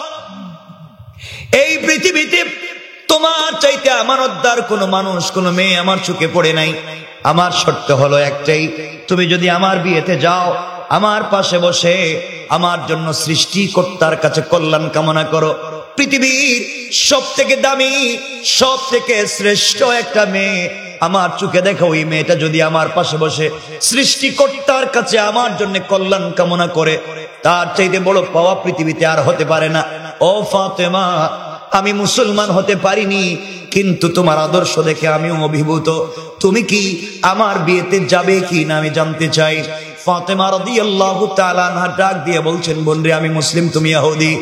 এই পৃথিবীতে তোমার চাইতে আমানতদার কোনো মানুষ, কোনো মেয়ে আমার চোখে পড়ে নাই, আমার শর্ত হলো একটাই, তুমি যদি আমার বিয়েতে যাও, আমার পাশে বসে আমার জন্য সৃষ্টিকর্তার কাছে কল্যাণ কামনা করো। পৃথিবীর সব থেকে দামি, সব থেকে শ্রেষ্ঠ একটা মেয়ে আমার চোখে দেখো, ওই মেয়েটা যদি আমার পাশে বসে সৃষ্টিকর্তার কাছে আমার জন্য কল্যাণ কামনা করে, তার চাইতে বড় পাওয়া পৃথিবীতে আর হতে পারে না। ও ফাতেমা, আমি মুসলমান হতে পারিনি, কিন্তু তোমার আদর্শ দেখে আমিও অভিভূত। তুমি কি আমার বিয়েতে যাবে কি না আমি জানতে চাই। ফাতেমা রাদিয়াল্লাহু তাআলা আনহা ডাক দিয়ে বলছেন, বোন রে, আমি মুসলিম, তুমি ইহুদি।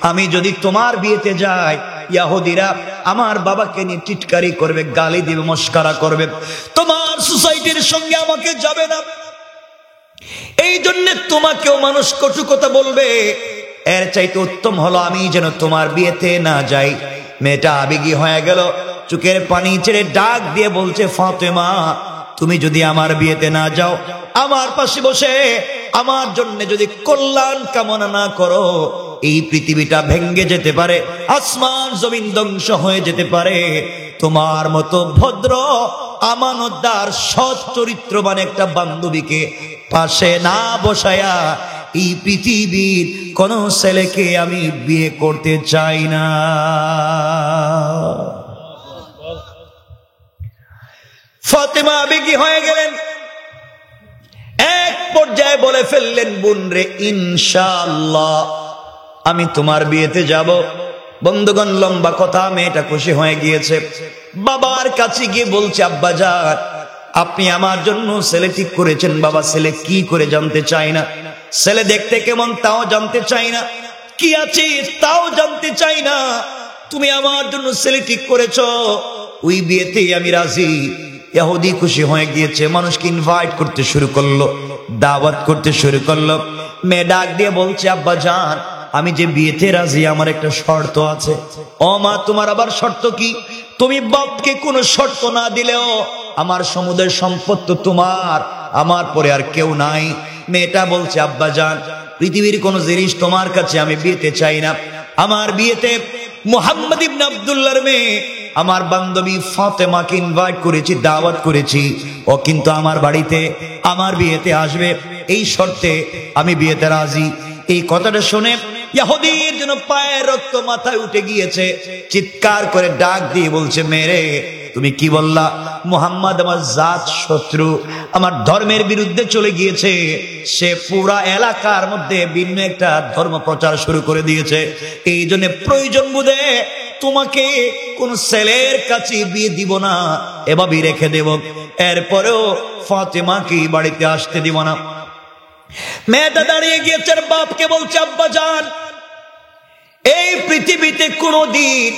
আমি যদি তোমার বিয়েতে যাই, ইহুদিরা আমার বাবাকে নিয়ে টিটকারি করবে, গালি দিবে, মস্করা করবে, তোমার সোসাইটির সঙ্গে আমাকে যাবে না। এই জন্য তোমাকেও মানুষ কটু কথা বলবে। এর চাইতে উত্তম হলো আমি যেন তোমার বিয়েতে না যাই। মেয়েটা আবেগী হয়ে গেল, চোখের পানি ছেড়ে ডাক দিয়ে বলছে, ফাতেমা, তুমি যদি আমার বিয়েতে না যাও, আমার পাশে বসে আমার জন্য যদি কল্যাণ কামনা না করো, এই পৃথিবীটা ভেঙ্গে যেতে পারে, আসমান জমিন ধ্বংস হয়ে যেতে পারে। তোমার মতো ভদ্র, আমানতদার, সৎ চরিত্রবান একটা বান্ধবীকে পাশে না বসায়া এই পৃথিবীর কোন ছেলেকে আমি বিয়ে করতে চাই না। ফাতেমা আবেগী হয়ে গেলেন, এক পর্যায়ে বলে ফেললেন, বোন রে, ইনশাআল্লাহ আমি তোমার বিয়েতে যাব। বন্ধুগণ, লম্বা কথা, মেয়েটা খুশি হয়ে গিয়েছে। বাবার কাছে গিয়ে বলছে, আব্বাজান, আপনি আমার জন্য ছেলে ঠিক করেছেন। বাবা, ছেলে কি করে জানতে চাই না, ছেলে দেখতে কেমন তাও জানতে চাই না, কি আছে তাও জানতে চাই না, তুমি আমার জন্য ছেলে ঠিক করেছ, ওই বিয়েতেই আমি রাজি। ইহুদি খুশি হয়ে গিয়েছে, মানুষকে ইনভাইট করতে শুরু করলো, দাওয়াত করতে শুরু করলো। মেয়ে ডাক দিয়ে বলছে, আব্বাজান, আমি যে বিয়েতে রাজি, আমার একটা শর্ত আছে। ও মা, তোমার আবার শর্ত কি? তুমি বাপকে কোনো শর্ত না দিলেও আমার সমুদয় সম্পদ তো তোমার, আমার পরে আর কেউ নাই। মেয়েটা বলছে, আব্বাজান, পৃথিবীর কোন জিনিস তোমার কাছে আমি বিয়েতে চাই না। আমার বিয়েতে মুহাম্মদ ইবনে আব্দুল্লাহর মেয়ে, আমার বান্ধবী ফাতেমাকে ইনভাইট করেছি, দাওয়াত করেছি, ও কিন্তু আমার বাড়িতে আমার বিয়েতে আসবে, এই শর্তে আমি বিয়েতে রাজি। এই কথাটা শুনে ইহুদির জন্য পায়ের রক্ত মাথায় উঠে গিয়েছে, চিৎকার করে ডাক দিয়ে বলছে, মেরে, তুমি কি বললা? মুহাম্মদ আমার জাত শত্রু, আমার ধর্মের বিরুদ্ধে চলে গিয়েছে, সে পুরা এলাকার মধ্যে ভিন্ন একটা ধর্ম প্রচার শুরু করে দিয়েছে। এই জন্য প্রয়োজন বুঝে তোমাকে কোন ছেলের কাছে বিয়ে দিব না, এভাবেই রেখে দেব। এরপরেও ফাতেমাকে বাড়িতে আসতে দিব না। মেয়েটা দাঁড়িয়ে গিয়েছে, বাপকে বলছে, আব্বাজান, এই পৃথিবীতে কোনদিন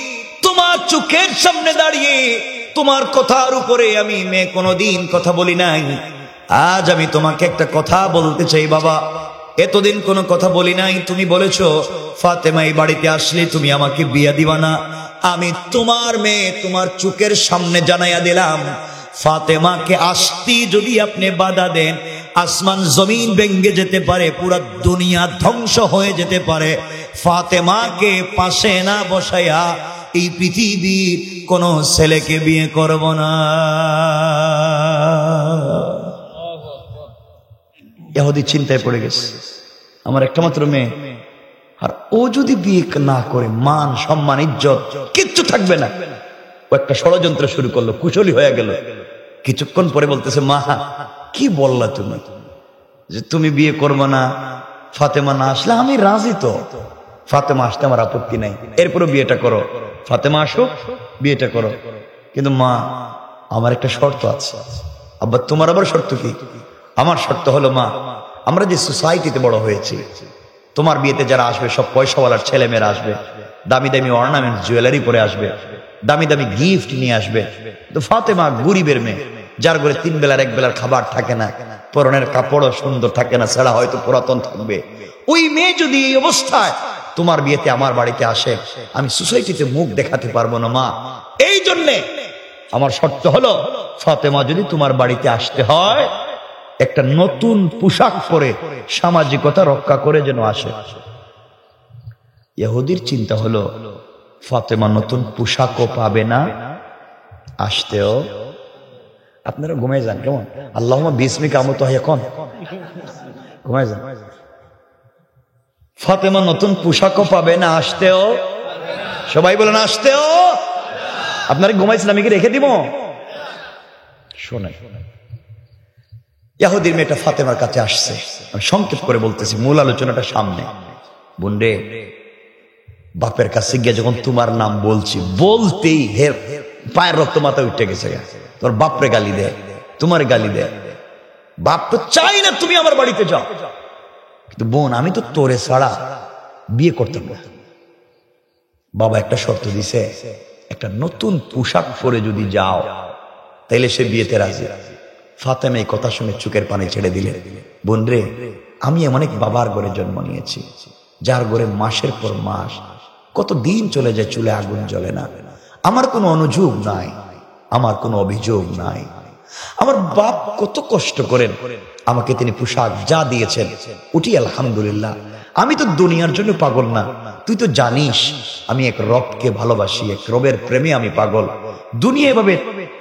তোমার চোখের সামনে দাঁড়িয়ে তোমার কথার উপরে আমি মেয়ে কোনদিন কথা বলি নাই। আজ আমি তোমাকে একটা কথা বলতে চাই বাবা, এতদিন কোনো কথা বলি নাই। তুমি বলেছো ফাতেমা এই বাড়িতে আসলে তুমি আমাকে বিয়ে দিবা না। আমি তোমার মেয়ে, তোমার চোখের সামনে জানাইয়া দিলাম, ফাতেমাকে আসতে যদি আপনি বাধা দেন, আসমান জমিন ভেঙে যেতে পারে, পুরা দুনিয়া ধ্বংস হয়ে যেতে পারে। ফাতেমাকে পাশে না বসাইয়া এই পৃথিবীর কোন ছেলেকে বিয়ে করব না। ইহুদি চিন্তায় পড়ে গেছে, আমার একটা মাত্র মেয়ে, আর ও যদি বিয়ে না করে, মান সম্মান ইজ্জত কিচ্ছু থাকবে না। ও একটা ষড়যন্ত্র শুরু করলো, কুশলী হয়ে গেল। কিছুক্ষণ পরে বলতেছে, মা, কি বললা তুমি যে তুমি বিয়ে করবে না, ফাতেমা না আসলে? আমি রাজি তো, ফাতেমা আসতে আমার আপত্তি নাই, এরপরে বিয়েটা করো, ফাতেমা আসো, বিয়েটা করো। কিন্তু মা, আমার একটা শর্ত আছে। আব্বা, তোমার আবার শর্ত কি? আমার শর্ত হলো, মা, আমরা যে সোসাইটিতে বড় হয়েছি, তোমার বিয়েতে যারা আসবে সব পয়সাওয়ালার ছেলে মেয়েরা আসবে, দামি দামি অর্নামেন্ট জুয়েলারি পরে আসবে, দামি দামি গিফট নিয়ে আসবে। তো ফাতেমা গরিবের মেয়ে, যার ঘরে 3 বেলার 1 বেলার খাবার থাকে না, পরনের কাপড়ও সুন্দর থাকে না, ছাড়া হয়তো পুরাতন থাকবে। ওই মেয়ে যদি এই অবস্থায় তোমার বিয়েতে আমার বাড়িতে আসে, আমি সোসাইটিতে মুখ দেখাতে পারবো না মা। এই জন্যে আমার শর্ত হলো, ফাতেমা যদি তোমার বাড়িতে আসতে হয়, একটা নতুন পোশাক পরে সামাজিকতা রক্ষা করে যেন আসে। ইহুদির চিন্তা হলো, ফাতেমা নতুন পোশাকও পাবে না, আসতেও। আপনারা ঘুমাই যান কেমন? আল্লাহুম্মা বিসমিকা আমুতু ওয়া ইয়াকুন, ঘুমাই যান। ফাতেমা নতুন পোশাকও পাবে না, আসতেও, সবাই বলেন আসতেও। আপনারা ঘুমাইছেন, আমি কি রেখে দিব? শোনেন, ইহুদির মেয়েটা ফাতেমার কাছে আসছে। আমি সংক্ষেপ করে বলতেছি, মূল আলোচনাটা সামনে। বোনরে, বাপের কাছে গিয়ে যখন তোমার নাম বলছি, বলতেই হের পায়ের রক্ত মাথা উঠে গেছে। তোর বাপরে গালি দেয়, তোমার গালি দেয়। বাপ তো চাই না তুমি আমার বাড়িতে যাও, কিন্তু বোন আমি তো তোরে ছাড়া বিয়ে করতাম না। বাবা একটা শর্ত দিছে, একটা নতুন পোশাক পরে যদি যাও তাইলে সে বিয়েতে রাজি। ফাতেমা এই কথা শুনে চোখের পানি ছেড়ে দিলে। বোন রে, আমি এমন এক বাবার ঘরে জন্ম নিয়েছি, যার ঘরে মাসের পর মাস কত দিন চলে যায়, চুলে আগুন জ্বলে না। আমার কোনো অনুযোগ নাই, আমার কোনো অভিযোগ নাই। আমার বাপ কত কষ্ট করেন, আমাকে তিনি পোশাক যা দিয়েছেন উঠি আলহামদুলিল্লাহ। আমি তো দুনিয়ার জন্য পাগল না, তুই তো জানিস আমি এক রবকে ভালোবাসি, এক রবের প্রেমে আমি পাগল। দুনিয়া এভাবে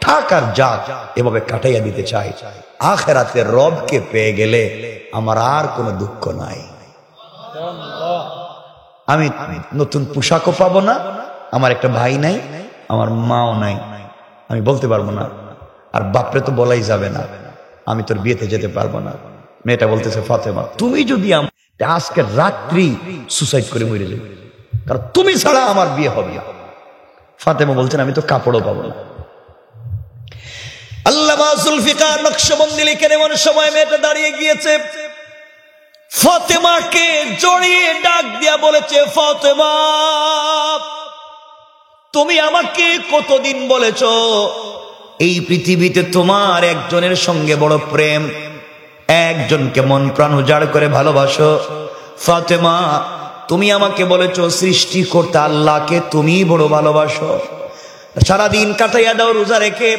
থাক আর যাক, এভাবে কাটাইয়া দিতে চাই। আখিরাতে রবকে পেয়ে গেলে আমার আর কোনো দুঃখ নাই। আমি নতুন পোশাকও পাবো না, আমার একটা ভাই নাই, আমার মাও নাই, আমি বলতে পারবো না। আর বাপরে তো বলাই যাবে না, আমি তোর বিয়েতে যেতে পারবো না। মেয়েটা বলতেছে, ফাতেমা তুমি যদি আজকে রাত্রি সুসাইড করে মরে যাবে, কারণ তুমি ছাড়া আমার বিয়ে হবে। ফাতেমা বলছেন, আমি তো কাপড়ও পাবো না। আল্লামা জুলফিকার নকশবন্দি লিখেন, এমন সময় মেয়েটা দাঁড়িয়ে গিয়েছে, ফাতেমাকে জড়িয়ে ডাক দিয়া বলেছে, ফাতেমা তুমি আমাকে কতদিন বলেছ এই পৃথিবীতে তোমার একজনের সঙ্গে বড় প্রেম, একজনকে মন প্রাণ উজাড় করে ভালোবাসো। ফাতেমা তুমি আমাকে বলেছ সৃষ্টিকর্তা আল্লাহকে তুমি বড় ভালোবাসো। সারাদিন কাটাইয়া দাও রোজা রেখে,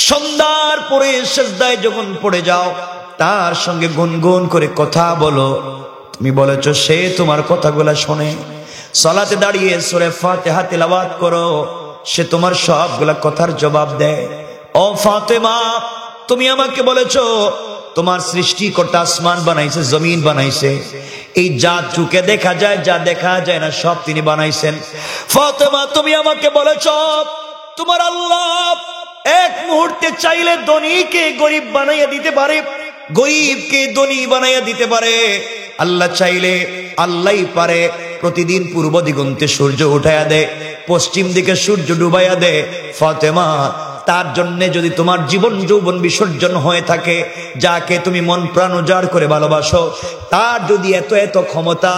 সন্ধ্যার পরে সিজদায় যখন পড়ে যাও তার সঙ্গে গুনগুন করে কথা বলো। তুমি বলেছ সে তোমার কথাগুলা শোনে। সালাতে দাঁড়িয়ে সূরা ফাতিহা তিলাওয়াত করো, সে তোমার সবগুলা কথার জবাব দেয়। ও ফাতেমা তুমি আমাকে বলেছ তোমার সৃষ্টিকর্তা আসমান বানাইছে, জমিন বানাইছে, এই যা চোখে দেখা যায় যা দেখা যায় না সব তিনি বানাইছেন। ফাতেমা তুমি আমাকে বলেছ তোমার আল্লাহ এক মুহূর্তে চাইলে ধনীকে গরিব বানাইয়া দিতে পারে, গরিবকে ধনী বানাইয়া দিতে পারে। আল্লাহ চাইলে আল্লাহই পারে প্রতিদিন পূর্ব দিগন্তে সূর্য উঠাইয়া দেয়, পশ্চিম দিকে সূর্য ডুবাইয়া দেয়। ফাতেমা তার জন্য যদি তোমার জীবন যৌবন বিসর্জন হয়ে থাকে, যাকে তুমি মন প্রাণ উজাড় করে ভালোবাসো, তার যদি এত এত ক্ষমতা,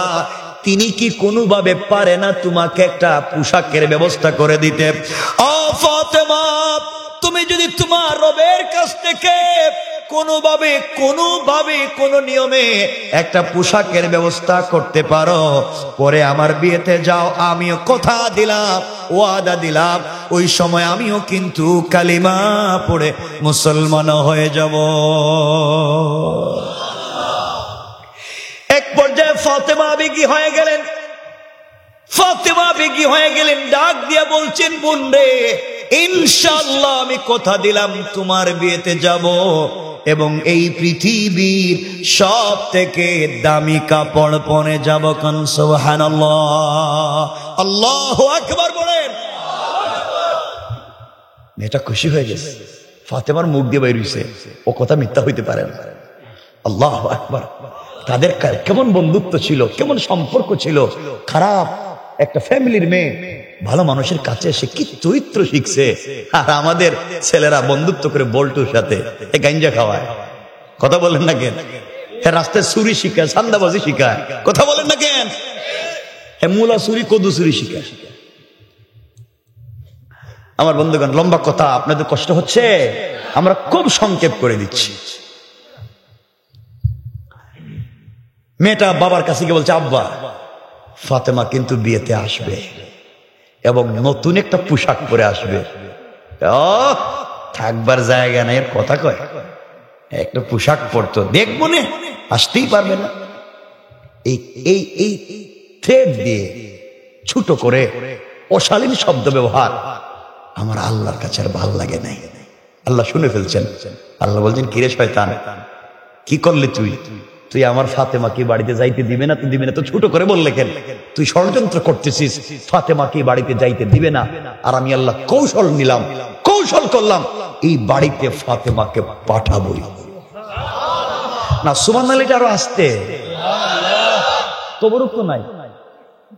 তিনি কি কোনোভাবে পারে না তোমাকে একটা পোশাকের ব্যবস্থা করে দিতে? ও ফাতেমা তুমি যদি তোমার রবের কাছ থেকে কোনোভাবে কোন নিয়মে একটা পোশাকের ব্যবস্থা করতে পারো, পরে আমার বিয়েতে যাও। আমিও কথা দিলাম, ওয়াদা দিলাম, ওই সময় আমিও কিন্তু কালিমা পড়ে মুসলমান হয়ে যাব। এক পর্যায়ে ফাতেমা বিগি হয়ে গেলেন। ফাতেমা বিগি হয়ে গেলেন, ডাক দিয়া বলছেন, বোন রে ইনশাআল্লাহ আমি কথা দিলাম তোমার বিয়েতে যাব, এবং এই পৃথিবীর সব থেকে দামি কাপড় পরে যাব। কোন সুবহানাল্লাহ, আল্লাহু আকবার বলেন। মেয়েটা খুশি হয়ে গেছে, ফাতেমার মুখ দিয়ে বের হইছে, ও কথা মিথ্যা হইতে পারে না। আল্লাহু আকবার। তাদের কেমন বন্ধুত্ব ছিল, কেমন সম্পর্ক ছিল। খারাপ একটা ফ্যামিলির মেয়ে ভালো মানুষের কাছে এসে কি চরিত্র শিখছে। আর আমাদের ছেলেরা বন্ধুত্ব করে বল্টুর সাথে গাঞ্জা খাওয়ায়, কথা বলেন না কেন? হ্যাঁ রাস্তায় চুরি শিখায়, সান্দাবাজি শিখায়, কথা বলেন না কেন? হ্যাঁ মূলা চুরি, কদু চুরি শিখায়। আমার বন্ধুগণ, লম্বা কথা, আপনাদের কষ্ট হচ্ছে, আমরা খুব সংক্ষেপ করে দিচ্ছি। মেয়েটা বাবার কাছে গিয়ে বলছে, আব্বা ফাতেমা কিন্তু বিয়েতে আসবে এবং নতুন একটা পোশাক পরে আসবে। থাকবার জায়গা নেই, কথা কয় একটা পোশাক পরতো, দেখবো না, আসতেই পারবে না। এই থ্রেড দিয়ে ছোট করে অশালীন শব্দ ব্যবহার আমার আল্লাহর কাছে আর ভাল লাগে নাই। আল্লাহ শুনে ফেলছেন। আল্লাহ বলছেন, কিরে শয়তান, কি করলে তুই? তুই আমার ফাতেমাকে বাড়িতে যাইতে দিবে না, তুই দিবে না তো ছোট করে বললে কেন? তুই ষড়যন্ত্র করতেছিস, ফাতেমাকে বাড়িতে যাইতে দিবে না, আর আমি আল্লাহ কৌশল নিলাম, কৌশল করলাম, এই বাড়িতে ফাতেমাকে পাঠাবই না। সুবহানাল্লাহ, এটা আরো আসতে তবরুক তো নাই,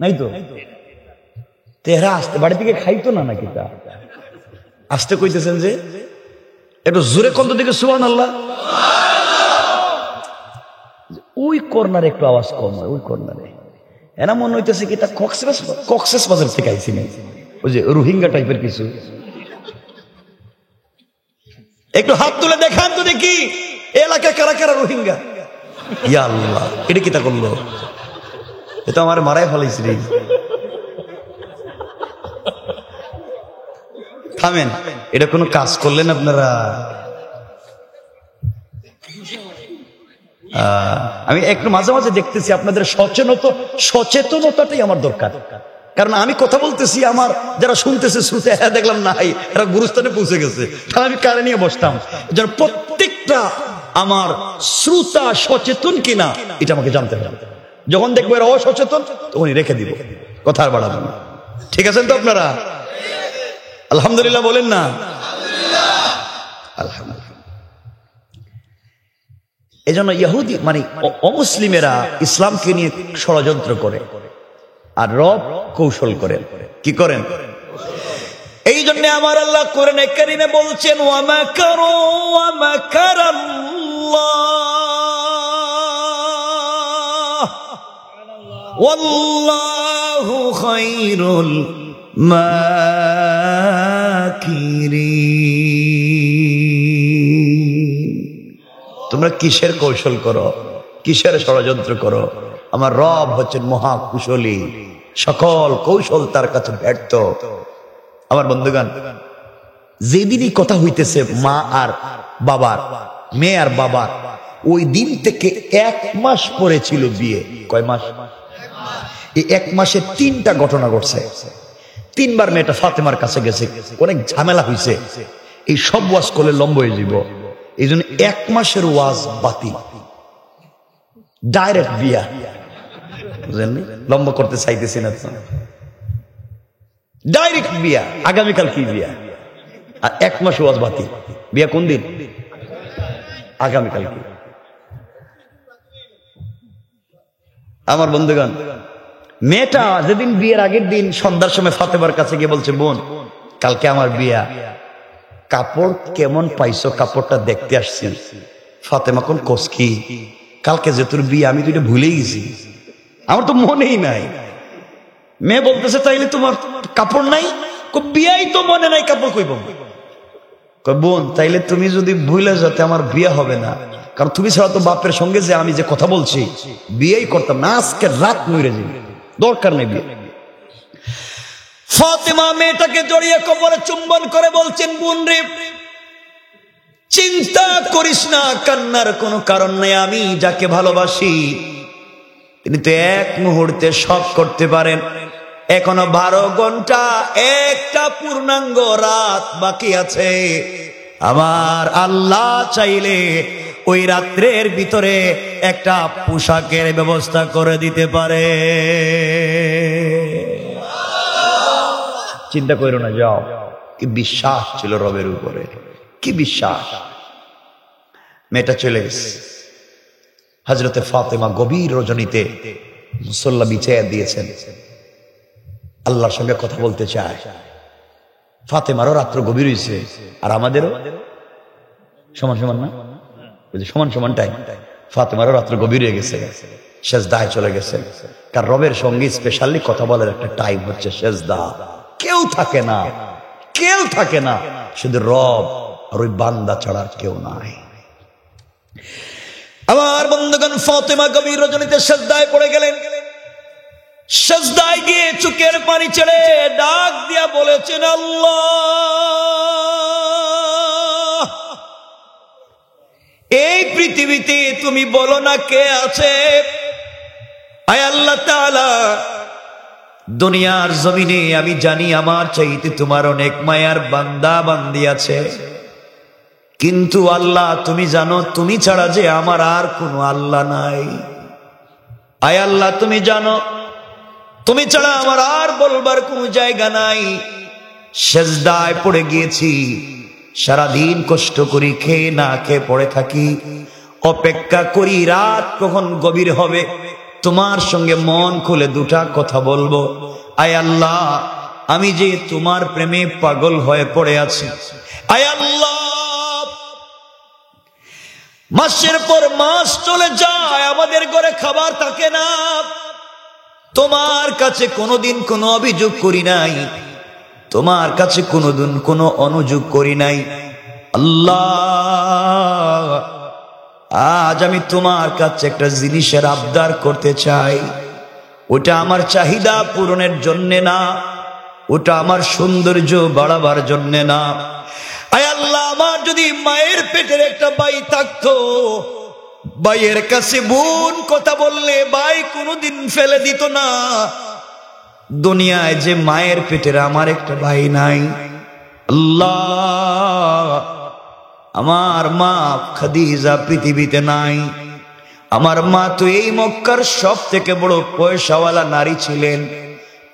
নাই তো তেহরা আসতে বাড়ি থেকে খাইতো না নাকি? তা আসতে কইতেছেন যে একটু জোরে কন্ত দিকে সুবহানাল্লাহ। ওই কর্নারে একটু আওয়াজ কম হয়, ওই কর্নারে। এনা মনে হইতেছে কি তা কক্সেস বাজার থেকে আইসি নাই, ওই যে রোহিঙ্গা টাইপের কিছু। একটু হাত তুলে দেখান তো দেখি এলাকায় কারা কারা রোহিঙ্গা। ইয়া আল্লাহ, এটা কি তা করলো? এটা আমার মারাই ফেলাইছি রে। থামেন, এটা কোনো কাজ করলেন আপনারা? আমি একটু মাঝে মাঝে দেখতেছি আপনাদের সচেতনতাটাই আমার দরকার। কারণ আমি কথা বলতেছি, আমার যারা শুনতেছে শ্রুতে, হ্যাঁ দেখলাম না এরা গুরুস্থানে পৌঁছে গেছে, তাহলে আমি কারে নিয়ে বসতাম? যেন প্রত্যেকটা আমার শ্রোতা সচেতন কিনা এটা আমাকে জানতে হবে। যখন দেখবো এরা অসচেতন, তখনই রেখে দিব, কথা আর বাড়াবো না। ঠিক আছেন তো আপনারা? আলহামদুলিল্লাহ বলেন না? আলহামদুলিল্লাহ। এই জন্য ইহুদি মানে অমুসলিমেরা ইসলামকে নিয়ে ষড়যন্ত্র করে, আর রব কৌশল করেন। কি করেন? এই জন্য আমার আল্লাহ কোরআনে কারীমে বলছেন, ওয়া মাকারু ওয়া মাকারাল্লাহ ওয়াল্লাহু খায়রুল মাকিরিন। তোমরা কিসের কৌশল করো, কিসের ষড়যন্ত্র করো? আমার রব হচ্ছেন মহাকুশলী, সকল কৌশল তার কাছে ব্যর্থ। আমার বন্ধুগণ, যেদিনই কথা হইতেছে মা আর বাবার, মেয়ে আর বাবার, ওই দিন থেকে 1 মাস পরে ছিল বিয়ে। কয় মাস? এই 1 মাসে 3টা ঘটনা ঘটছে। 3বার মেয়েটা ফাতেমার কাছে গেছে, অনেক ঝামেলা হয়েছে। এই সব ওয়াজ করলে লম্বা হয়ে যাব, এই জন্য 1 মাসের ওয়াজ বাতিল, ডাইরেক্ট বিয়া। বুঝলেন? লম্বা করতে চাইতেছি না, ডাইরেক্ট বিয়া। আগামীকাল কি বিয়া? আর 1 মাস ওয়াজ বাতিল। বিয়া কোন দিন? আগামীকাল কি? আমার বন্ধুগণ, মেয়েটা যেদিন বিয়ের আগের দিন সন্ধ্যার সময় ফাতেমার কাছে গিয়ে বলছে, বোন কালকে আমার বিয়া, কাপড় কেমন পাইছো? কাপড়টা দেখতে আসছি। ফাতেমা কোন কসকি, কালকে যে তোর বিয়ে আমি তো এটা ভুলেই গেছি, আমার তো মনেই নাই। মেয়ে বলতেছে, তাইলে তোমার কাপড় নাই? বিয়াই তো মনে নাই, কাপড় কইব? বোন তাইলে তুমি যদি ভুলে যাতে আমার বিয়ে হবে না, কারণ তুমি ছাড়া তো বাপের সঙ্গে যে আমি যে কথা বলছি বিয়েই করতাম না, আজকে রাত মরে যাবে, দরকার নেই বিয়ে। ফাতেমা মেয়েটাকে জড়িয়ে কবরে চুম্বন করে বলছেন, বোন রে চিন্তা করিস না, কান্নার কোনো কারণ নেই। আমি যাকে ভালোবাসি তিনি তো 1 মুহূর্তে সব করতে পারেন। এখনো 12 ঘন্টা, একটা পূর্ণাঙ্গ রাত বাকি আছে। আমার আল্লাহ চাইলে ওই রাত্রের ভিতরে একটা পোশাকের ব্যবস্থা করে দিতে পারে। চিন্তা করো না, যাও। কি বিশ্বাস ছিল রবের উপরে, কি বিশ্বাস। মেয়েটা চলে গেছে। হযরতে ফাতেমা গভীর রজনীতে মুসল্লা বিছায়া দিয়েছেন, আল্লাহর সঙ্গে কথা বলতে চায়। ফাতেমারও রাত্র গভীর হয়েছে, আর আমাদেরও সমান সমান না, সমান সমান টাইম। ফাতেমারও রাত্র গভীর হয়ে গেছে, সেজদায় চলে গেছে। কার রবের সঙ্গে স্পেশালি কথা বলার একটা টাইম হচ্ছে সেজদা। কেউ থাকে না, কেউ থাকে না, শুধু রব আর ওই বান্দা ছাড়া কেউ নাই। আমার বন্ধুগণ, ফাতেমা গভীর রজনীতে সেজদায় পড়ে গেলেন। সেজদায় গিয়ে চোখের পানি ছেড়ে ডাক দিয়া বলেছেন, আল্লাহ, এই পৃথিবীতে তুমি বলো না কে আছে? আয় আল্লাহ তাআলা, দুনিয়ার জমিনে আমি জানি আমার চাইতে তোমার অনেক মায়ার বান্দা বান্দি আছে। কিন্তু আল্লাহ তুমি জানো, তুমি ছাড়া যে আমার আর কোনো আল্লাহ নাই। আয় আল্লাহ তুমি জানো, তুমি ছাড়া আমার আর বলবার কোনো জায়গা নাই। সেজদায় পড়ে গিয়েছি, সারাদিন কষ্ট করি, খেয়ে না খেয়ে পড়ে থাকি, অপেক্ষা করি রাত কখন গভীর হবে, তোমার সঙ্গে মন খুলে দুটা কথা বলবো। আয় আল্লাহ আমি যে তোমার প্রেমে পাগল হয়ে পড়ে আছি। আয় আল্লাহ মাসের পর মাস চলে যায়, আমাদের ঘরে খাবার থাকে না, তোমার কাছে কোনোদিন কোনো অভিযোগ করি নাই, তোমার কাছে কোনোদিন কোনো অনুযোগ করি নাই। আল্লাহ আজ আমি তোমার কাছে একটা জিনিসের আবদার করতে চাই। ওটা আমার চাহিদা পূরণের জন্য না, ওটা আমার সৌন্দর্য বাড়াবার জন্য না। আয় আল্লাহ আমার যদি মায়ের পেটের একটা ভাই থাকতো, ভাইয়ের কাছে বোন কথা বললে ভাই কোনোদিন ফেলে দিত না। দুনিয়ায় যে মায়ের পেটের আমার একটা ভাই নাই, আল্লাহ আমার মা খাদিজা পৃথিবীতে নাই। আমার মা তো এই মক্কার সব থেকে বড় পয়সাওয়ালা নারী ছিলেন।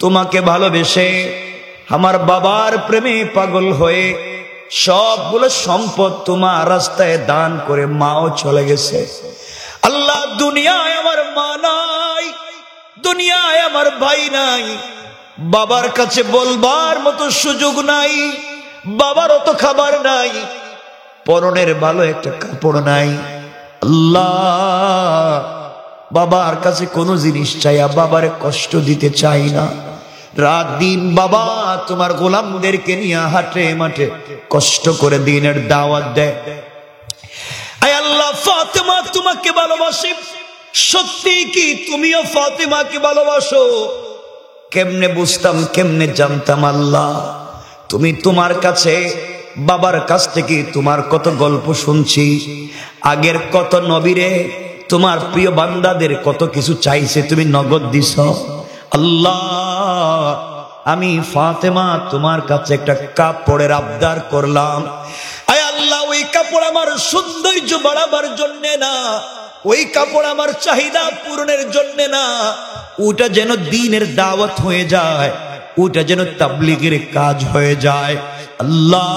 তোমাকে ভালোবেসে আমার বাবার প্রেমে পাগল হয়ে সবগুলো সম্পদ তোমার রাস্তায় দান করে মাও চলে গেছে। আল্লাহ দুনিয়ায় আমার মা নাই, দুনিয়ায় আমার ভাই নাই, বাবার কাছে বলবার মতো সুযোগ নাই, বাবার অত খাবার নাই, পরনের ভালো একটা কাপড় নাই। আল্লাহ বাবার কাছে কোনো জিনিস চাইয়া বাবারে কষ্ট দিতে চাই না। রাত দিন বাবা তোমার গোলামদেরকে নিয়ে হাটে মাঠে কষ্ট করে দিনের দাওয়াত দেয়। আয় আল্লাহ ফাতেমা তোমাকে ভালোবাসে, সত্যি কি তুমিও ফাতেমাকে ভালোবাসো? কেমনে বুঝতাম, কেমনে জানতাম আল্লাহ? তুমি তোমার কাছে বাবার কাছ থেকে তোমার কত গল্প শুনছি, আগের কত নবীরে তোমার প্রিয় বান্দাদের কত কিছু চাইছে, তুমি নগদ দিছ। আল্লাহ আমি ফাতেমা তোমার কাছে একটা কাপড়ের আবদার করলাম। আয় আল্লাহ ওই কাপড় আমার সৌন্দর্য বাড়াবার জন্য না, ওই কাপড় আমার চাহিদা পূরণের জন্য না, ওটা যেন দ্বীনের দাওয়াত হয়ে যায়, ওটা যেন তাবলীগের কাজ হয়ে যায়। আল্লাহ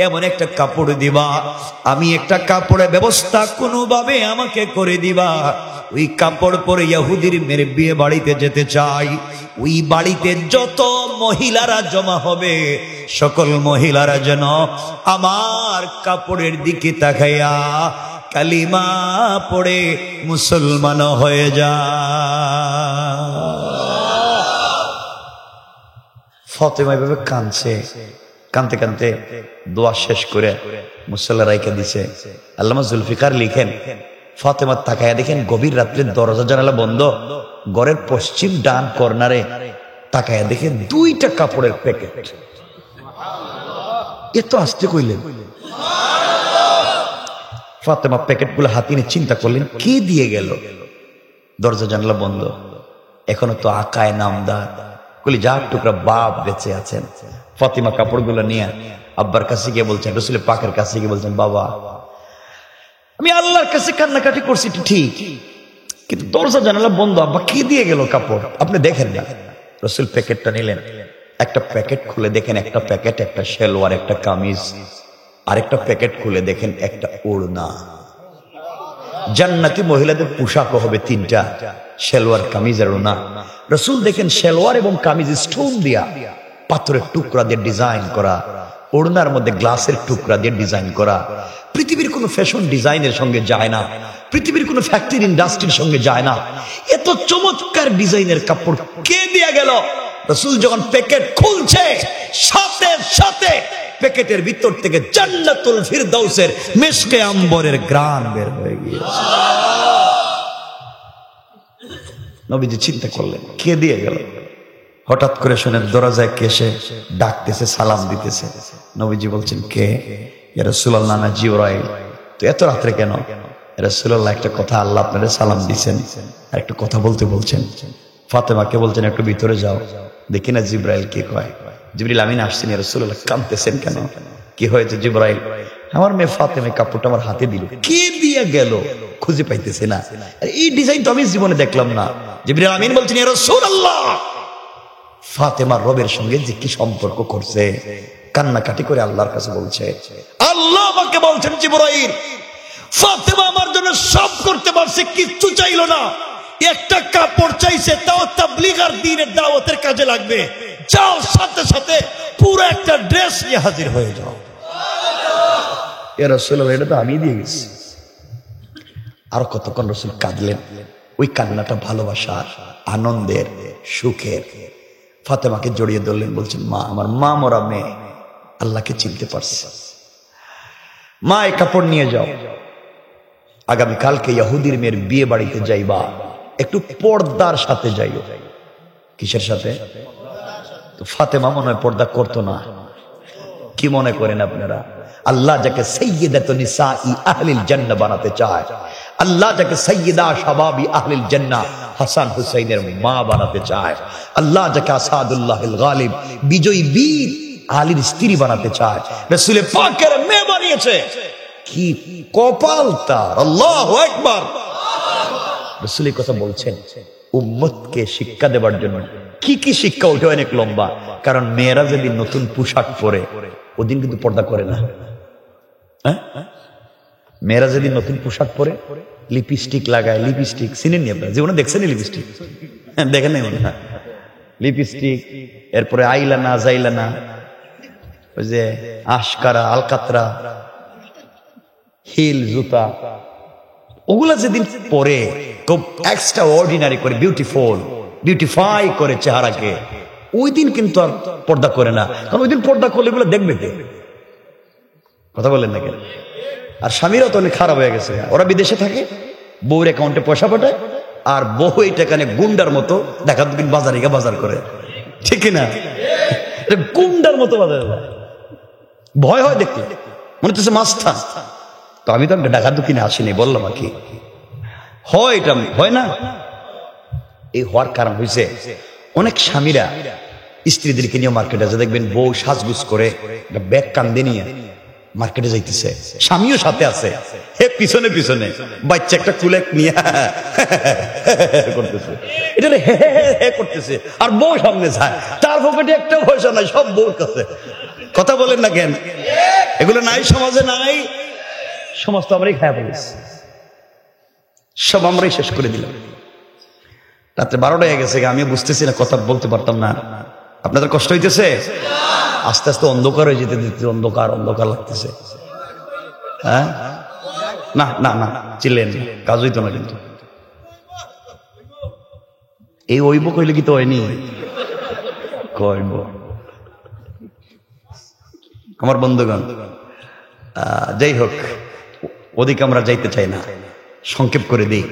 এমন একটা কাপড় দিবা, আমি একটা কাপড়ের ব্যবস্থা কোনোভাবে আমাকে করে দিবা। ওই কাপড় পরে ইহুদির মেরে বিয়ে বাড়িতে যেতে চাই। ওই বাড়িতে যত মহিলারা জমা হবে, সকল মহিলারা যেন আমার কাপড়ের দিকে তাকাইয়া কালিমা পড়ে মুসলমান হয়ে যায়। ফাতেমা এভাবে কাঁদছে, কানতে কানতে দোয়া শেষ করে মুসল্লা রাইখা দিছে। আল্লামা জুলফিকার লিখেন, ফাতেমা তাকায়া দেখেন গভীর রাত্রে দরজা জানালা বন্ধ, ঘরের পশ্চিম ডান কর্নারে তাকায়া দেখেন দুইটা কাপড়ের প্যাকেট। এত আসতে কইলেন। ফাতেমা প্যাকেট গুলো হাতে নিয়ে চিন্তা করলেন কে দিয়ে গেল, দরজা জানালা বন্ধ, এখনো তো আকায় নামদার কলিজার টুকরা বাপ বেঁচে আছেন। ফাতিমা কাপড়গুলো নিয়ে আব্বার কাছে গিয়ে বলছেন, রাসূলের পাকের কাছে গিয়ে বলছেন, বাবা আমি আল্লাহর কাছে কান্নাকাটি করছি ঠিক, কিন্তু দরজা জানালা বন্ধ, আব্বা কি দিয়ে গেল কাপড়, আপনি দেখেন না। রাসূল প্যাকেটটা নিলেন, একটা প্যাকেট খুলে দেখেন একটা প্যাকেট একটা শেলওয়ার একটা কামিজ, আরেকটা প্যাকেট খুলে দেখেন একটা ওড়না। জান্নাতি মহিলাদের পোশাকও হবে তিনটা, শেলওয়ার কামিজ আর ওড়না। রাসূল দেখেন শেলওয়ার এবং কামিজ স্টোন দিয়া পাথরের টুকরা দিয়ে ডিজাইন করা, ওড়নার মধ্যে গ্লাসের টুকরা দিয়ে ডিজাইন করা। পৃথিবীর কোন ফ্যাশন ডিজাইনের সঙ্গে যায় না, পৃথিবীর কোন ফ্যাক্টরি ইন্ডাস্ট্রির সঙ্গে যায় না। এত চমৎকার ডিজাইনের কাপড় কে দিয়ে গেল? রাসূল যখন প্যাকেট খুলছে সাথে সাথে প্যাকেটের ভিতর থেকে জান্নাতুল ফিরদাউসের মিশকে আম্বরের ঘ্রাণ বের হয়ে গিয়েছে। নবীজি চিন্তা করলেন কে দিয়ে গেল। হঠাৎ করে শুনেন দরজায় কে এসে ডাকতেছে, সালাম দিতেছে। নবীজি বলছেন কে? ইয়া রাসূলুল্লাহ, না জিবরাইল। তো এত রাত্রে কেন? ইয়া রাসূলুল্লাহ, একটা কথা, আল্লাহ আপনারে সালাম দিয়েছেন আর একটা কথা বলতে বলছেন। ফাতেমাকে বলছেন একটু ভিতরে যাও, দেখি না জিবরাইল কে কয়। জিবরিল আমিন আসছেন। ইয়া রাসূলুল্লাহ, কাঁদতেছেন কেন? কি হয়েছে জিবরাইল? আমার মেয়ে ফাতেমা কাপড়টা আমার হাতে দিল। কে দিয়ে গেল? খুঁজে পাইতেছে না। এই ডিজাইন তো আমি জীবনে দেখলাম না। জিবরাইল আমিন বলছেন, ইয়া রাসূলুল্লাহ, ফাতেমার রবের সঙ্গে যে কি সম্পর্ক করছে, কান্নাকাটি করে আল্লাহর কাছে বলছে। আল্লাহ আমাকে বলছেন, জিবরাইল, ফাতেমা আমার জন্য সব করতে পারছে, কিচ্ছু চাইলো না। একটা কাপড় চাইছে, তাও তাবলীগ আর দ্বীনের দাওয়াতের কাজে লাগবে। যাও, সাথে সাথে পুরো একটা ড্রেস নিয়ে হাজির হয়ে যাও। ইয়া রাসূলুল্লাহ, এটা তো আমি দিয়ে গেছি। আর কতক্ষণ রাসূল কাঁদলেন। ওই কান্নাটা ভালোবাসার, আনন্দের, সুখের। ফাতেমাকে জড়িয়ে ধরলেন, বলছেন, মা, আমার মা মরা মেয়ে আল্লাহকে চিনতে পারছে। মা, এই কাপড় নিয়ে যাও, আগামীকালকে ইহুদির মেয়ের বিয়ে বাড়িতে যাইবা, একটু পর্দার সাথে যাইও। কিসের সাথে? তো ফাতেমা মনে হয় পর্দা করতো না। কি মনে করেন আপনারা? আল্লাহ যাকে সাইয়্যিদাতুন নিসাই আহলিল জান্নাহ বানাতে চায়, আল্লাহ যাকে সাইয়্যিদা শাবাবি আহলিল জান্নাহ হাসান হুসাইনের মা বানাতে চায়, আল্লাহ যাকে আসাদুল্লাহিল গালিব বিজয়ী বীর আলীর স্ত্রী বানাতে চায়, রাসূল পাকের মেয়ে বানিয়েছে। কি কপাল তার! আল্লাহু আকবার। রাসূল এই কথা বলছেন উম্মতকে শিক্ষা দেওয়ার জন্য। কি কি শিক্ষা? ওটা অনেক লম্বা। কারণ মেয়েরা যেদিন নতুন পোশাক পরে, ওদিন কিন্তু পর্দা করে না। মেয়েরা যেদিন নতুন পোশাক পরে, লিপস্টিক লাগায়। লিপস্টিক চিনেন নি আপনারা? জীবনে দেখছেন লিপস্টিক? দেখেন নাই মনে হয়? লিপস্টিক, এরপরে আইলানা, জাইলানা, ওই যে আশকারা, আলকাতরা, হিল, জুতা, ওগুলা যেদিন পরে খুব এক্সট্রা অর্ডিনারি করে, বিউটিফাই করে চেহারাকে, ওই দিন কিন্তু আর পর্দা করে না। কারণ ওই দিন পর্দা করলে এগুলো দেখবে কে? কথা বলেন না কেন? আর স্বামীরা তো অনেক খারাপ হয়ে গেছে। ওরা বিদেশে থাকে, বউর অ্যাকাউন্টে পয়সা পাঠায়, আর বউ এইটা কানে গুন্ডার মতো দেখা দুদিন বাজারে গিয়ে বাজার করে। ঠিক না? গুন্ডার মতো বাজারে যায়। ভয় হয় দেখতে, মনে হচ্ছে মাস্তান। তো আমি তো ঢাকা দক্ষিণে আসিনি, বললাম আর কি হয়, এটা হয় না। এই হওয়ার কারণ হয়েছে অনেক স্বামীরা স্ত্রীদেরকে নিয়ে মার্কেটে আছে, দেখবেন বউ সাজগুজ করে ব্যাগ কান্দে নিয়ে মার্কেটে যাইতেছে, স্বামীও সাথে আছে, হে পিছনে পিছনে বাচ্চা একটা কুলে নিয়ে করতেছে, এটা করতেছে, আর বউ সামনে যায়, তার পকেটে একটা পয়সা নাই, সব বউর কাছে। কথা বলেন না কেন? এগুলো নাই সমাজে, নাই। সমাজ তো আমরাই খায়া বলিস, সব আমরাই শেষ করে দিলাম। রাত্রে 12টা হয়ে গেছে, আমিও বুঝতেছি না, কথা বলতে পারতাম না। আপনাদের কষ্ট হইতেছে? আস্তে আস্তে অন্ধকার হয়ে যেতে দিতে, অন্ধকার অন্ধকার লাগতেছে। হ্যাঁ, না না না, চিল্লেন, কাজ হইতো না। কিন্তু এই ওইব কইলে কি তো হয়নি? কইব। আমার বন্ধুগণ, যাই হোক, ওদিকে আমরা যাইতে চাই না, সংক্ষেপ করে দিই।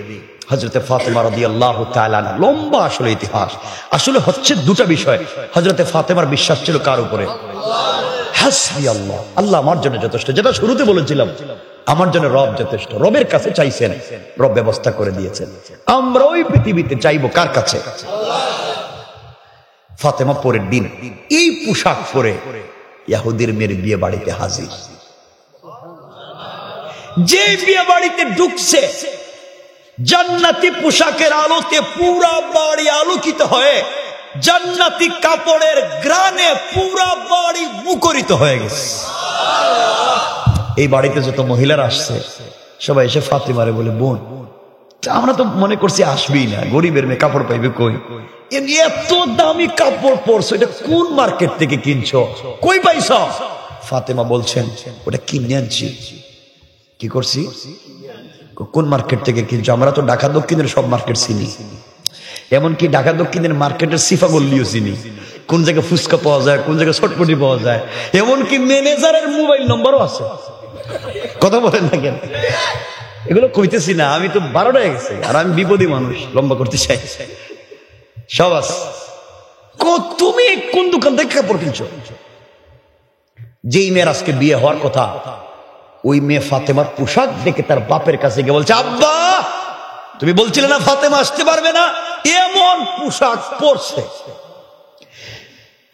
হযরতে ফাতেমা রাদিয়াল্লাহু তাআলা আনহা, লম্বা আসলে ইতিহাস। আসলে হচ্ছে দুটা বিষয়। হযরতে ফাতেমার বিশ্বাস ছিল কার উপরে? হাসবি আল্লাহ, আল্লাহ আমার জন্য যথেষ্ট। যেটা শুরুতে বলেছিলাম, আমার জন্য রব যথেষ্ট। রবের কাছে চাইছেন, রব ব্যবস্থা করে দিয়েছেন। আমরা ওই পৃথিবীতে চাইবো কার কাছে? ফাতেমা পরের দিন এই পোশাক পরে ইহুদির মেয়ের বিয়ে বাড়িতে হাজির। যে বিয়ে বাড়িতে ঢুকছে, জান্নাতি পোশাকের আলোতে পুরা বাড়ি আলোকিত হয়ে, জান্নাতি কাপড়ের গ্রানে পুরা বাড়ি মুখরিত হয়ে গেছে। এই বাড়িতে যত মহিলারা আসছে, সবাই এসে ফাতেমারে বলে, বোন, আমরা তো মনে করছি আসবেই না, গরিবের মেয়ে কাপড় পাইবে কই? এত দামি কাপড় পরছো, এটা কোন মার্কেট থেকে কিনছো, কই পাইছ? ফাতেমা বলছেন, ওটা কিনে আনছি। কি করছি? কোন মার্কেট থেকে কিনছো? আমরা তো ঢাকা দক্ষিণের সব মার্কেট চিনি, এমনকি ঢাকা দক্ষিণের মার্কেটের সিফা গল্লিও চিনি, কোন জায়গায় ফুচকা পাওয়া যায়, কোন জায়গায় ছটপটি পাওয়া যায়, এমনকি ম্যানেজারের মোবাইল নম্বরও আছে। কথা বলেন না কেন? এগুলো কইতেছি না, আমি তো 12টা হয়ে গেছে, আর আমি বিপদী মানুষ, লম্বা করতে চাই। সব আছে। তুমি কোন দোকান থেকে কাপড় কিনছো? যেই মেয়ের আজকে বিয়ে হওয়ার কথা, ওই মেয়ে ফাতেমার পোশাক দেখে তার বাপের কাছে গিয়ে বলছে, আব্বা, তুমি বলছিলে না ফাতেমা আসতে পারবে না? এমন পোশাক পরছে।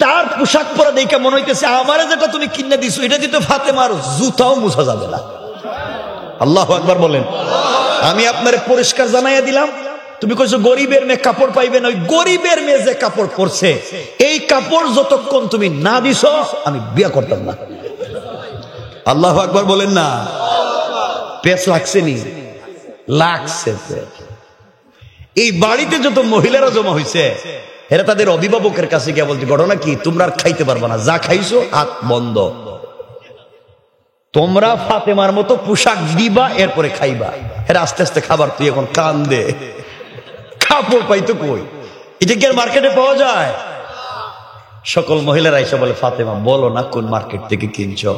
তার পোশাক পরা দেখে মনে হইতেছে আমারে যেটা তুমি কিনে দিছো এটা দিতে ফাতেমার জুতাও মুছা যাবে না। আল্লাহু আকবার বলেন। আমি আপনারে পরিষ্কার জানাইয়া দিলাম, তুমি কইছো গরিবের মেয়ে কাপড় পাইবে না, ওই গরিবের মেয়ে যে কাপড় পরছে এই কাপড় যতক্ষণ তুমি না দিছো আমি বিয়ে করতাম না। আল্লাহু আকবার বলেন না। পেছ লাগছে নি? লাগছে। এই বাড়িতে যত মহিলারা জমা হয়েছে এরা তাদের অভিভাবকের কাছে গিয়ে বলছে ঘটনা কি, তোমরা আর খাইতে পারবা না, যা খাইছো হাত বন্ধ, তোমরা ফাতেমার মতো পোশাক দিবা এরপরে খাইবা। এরা আস্তে আস্তে খাবার তুই এখন কান্দে, কাপড় পাইতো কই, এটা কি আর মার্কেটে পাওয়া যায়? সকল মহিলারা এসে বলে ফাতেমা বলো না কোন মার্কেট থেকে কিনছো,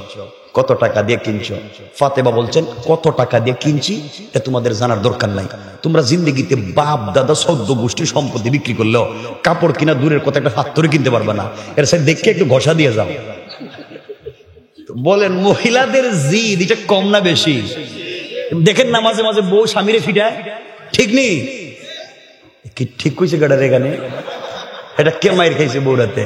কত টাকা দিয়ে কিনছো? ফাতেমা বলছেন কত টাকা দিয়ে কিনছি এটা তোমাদের জানার দরকার নাই। তোমরা জিন্দেগিতে বাপ দাদা 14 গোষ্ঠীর সম্পত্তি বিক্রি করলেও কাপড় কিনা দূরের কথা একটা ফাত্তরে কিনতে পারবে না, এর সাথে দেখে একটু ঘষা দিয়ে যাও। বলেন মহিলাদের জিদ এটা কম না বেশি? দেখেন না মাঝে মাঝে বউ স্বামীরে ফিটায়, ঠিক নেই কি? ঠিক কইছে গাড়ার এখানে, এটা কে মায়ের খাইছে বউরাতে?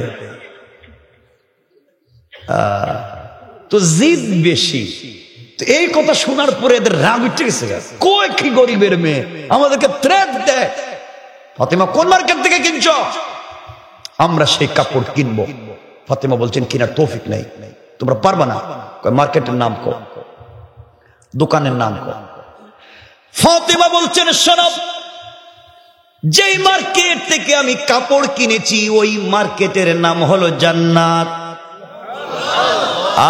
তো জিদ বেশি। তো এই কথা শোনার পরে এদের রাগ উঠে গেছে, কই কি গরিবের মেয়ে আমাদেরকে থ্রেট দেয়। ফাতেমা কোন মার্কেট থেকে কিনছো? আমরা সেই কাপড় কিনবো। ফাতেমা বলছেন কিনার তৌফিক নাই, তোমরা পারবা না। মার্কেটের নাম কো, দোকানের নাম কো। ফাতেমা বলছেন শোনো, যেই মার্কেট থেকে আমি কাপড় কিনেছি ওই মার্কেটের নাম হলো জান্নাত,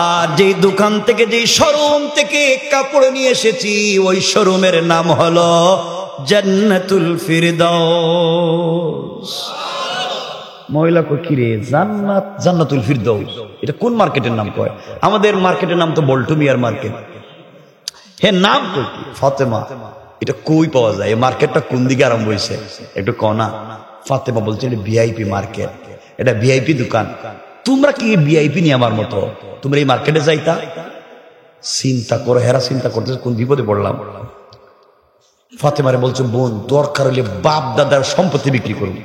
আর যেই দোকান থেকে যেই শোরুম থেকে কাপড় নিয়ে এসেছি ওই শোরুমের নাম হলো জান্নাতুল ফিরদাউস। মহিলা কই কি রে, জান্নাত, জান্নাতুল ফিরদাউস এটা কোন মার্কেটের নাম কয়? আমাদের মার্কেটের নাম তো বল্টু মিয়ার মার্কেট। হে নাম কই কি? ফাতেমা এটা কই পাওয়া যায়? এই মার্কেটটা কোন দিকে আরম্ভ হয়েছে একটু কনা। ফাতেমা বলছে এটা ভিআইপি মার্কেট, এটা ভিআইপি দোকান। তোমরা কি ভিআইপি নিয়ে আমার মতো তোমরা এই মার্কেটে যাইতা? চিন্তা করো, হেরা চিন্তা করতেছে কোন বিপদে পড়লাম। ফাতেমারে বলছে বোন দরকার হলে বাপ দাদার সম্পত্তি বিক্রি করুন,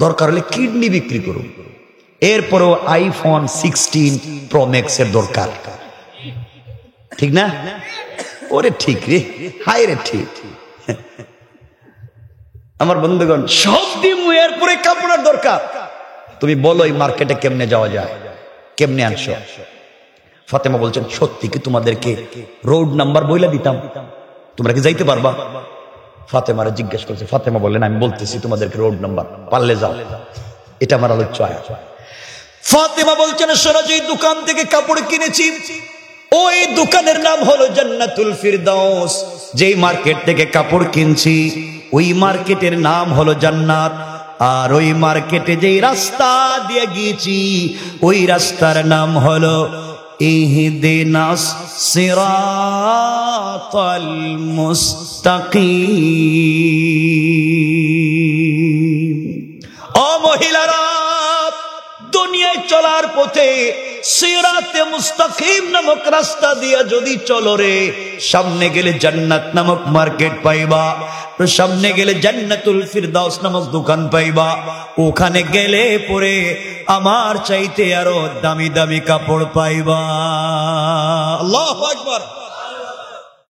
দরকার হলে কিডনি বিক্রি করুন, এরপরেও আইফোন 16 প্রো ম্যাক্স এর দরকার, ঠিক না? ওরে ঠিক রে, হাই রে ঠিক। আমার বন্ধুগণ সব দিমু, এরপরে কাপড়ের দরকার। তুমি বলো এই মার্কেটে কেমনে যাওয়া যায়, কেমনে আনছো? ফাতেমা বলছেন সত্যি কি তোমাদেরকে রোড নাম্বার বইলা দিতাম, তোমরা কি যাইতে পারবা? ফাতেমারে জিজ্ঞেস করছে। ফাতেমা বললেন আমি বলতেছি তোমাদেরকে রোড নাম্বার, পারলে যাও, এটা আমার আলোচ্য আয়া। ফাতেমা বলছেন শোনো, যে দোকান থেকে কাপড় কিনেছি ওই দোকানের নাম হলো জান্নাতুল ফিরদাউস, যেই মার্কেট থেকে কাপড় কিনছি ওই মার্কেটের নাম হলো জান্নাত, আর ওই মার্কেটে যেই রাস্তা দিয়ে গিয়েছি ওই রাস্তার নাম হলো ইহদিনাস সিরাতাল মুস্তাকিম। ও মহিলারা, দুনিয়ায় চলার পথে সিরাতে মুস্তাকিম নামক রাস্তা দিয়া যদি চলো রে, সামনে গেলে জান্নাত নামক মার্কেট পাইবা, সামনে গেলে জান্নাতুল ফিরদাউস নামক দোকান পাইবা, ওখানে গেলে পরে আমার চাইতে আরো দামি দামি কাপড় পাইবা। আল্লাহু আকবার।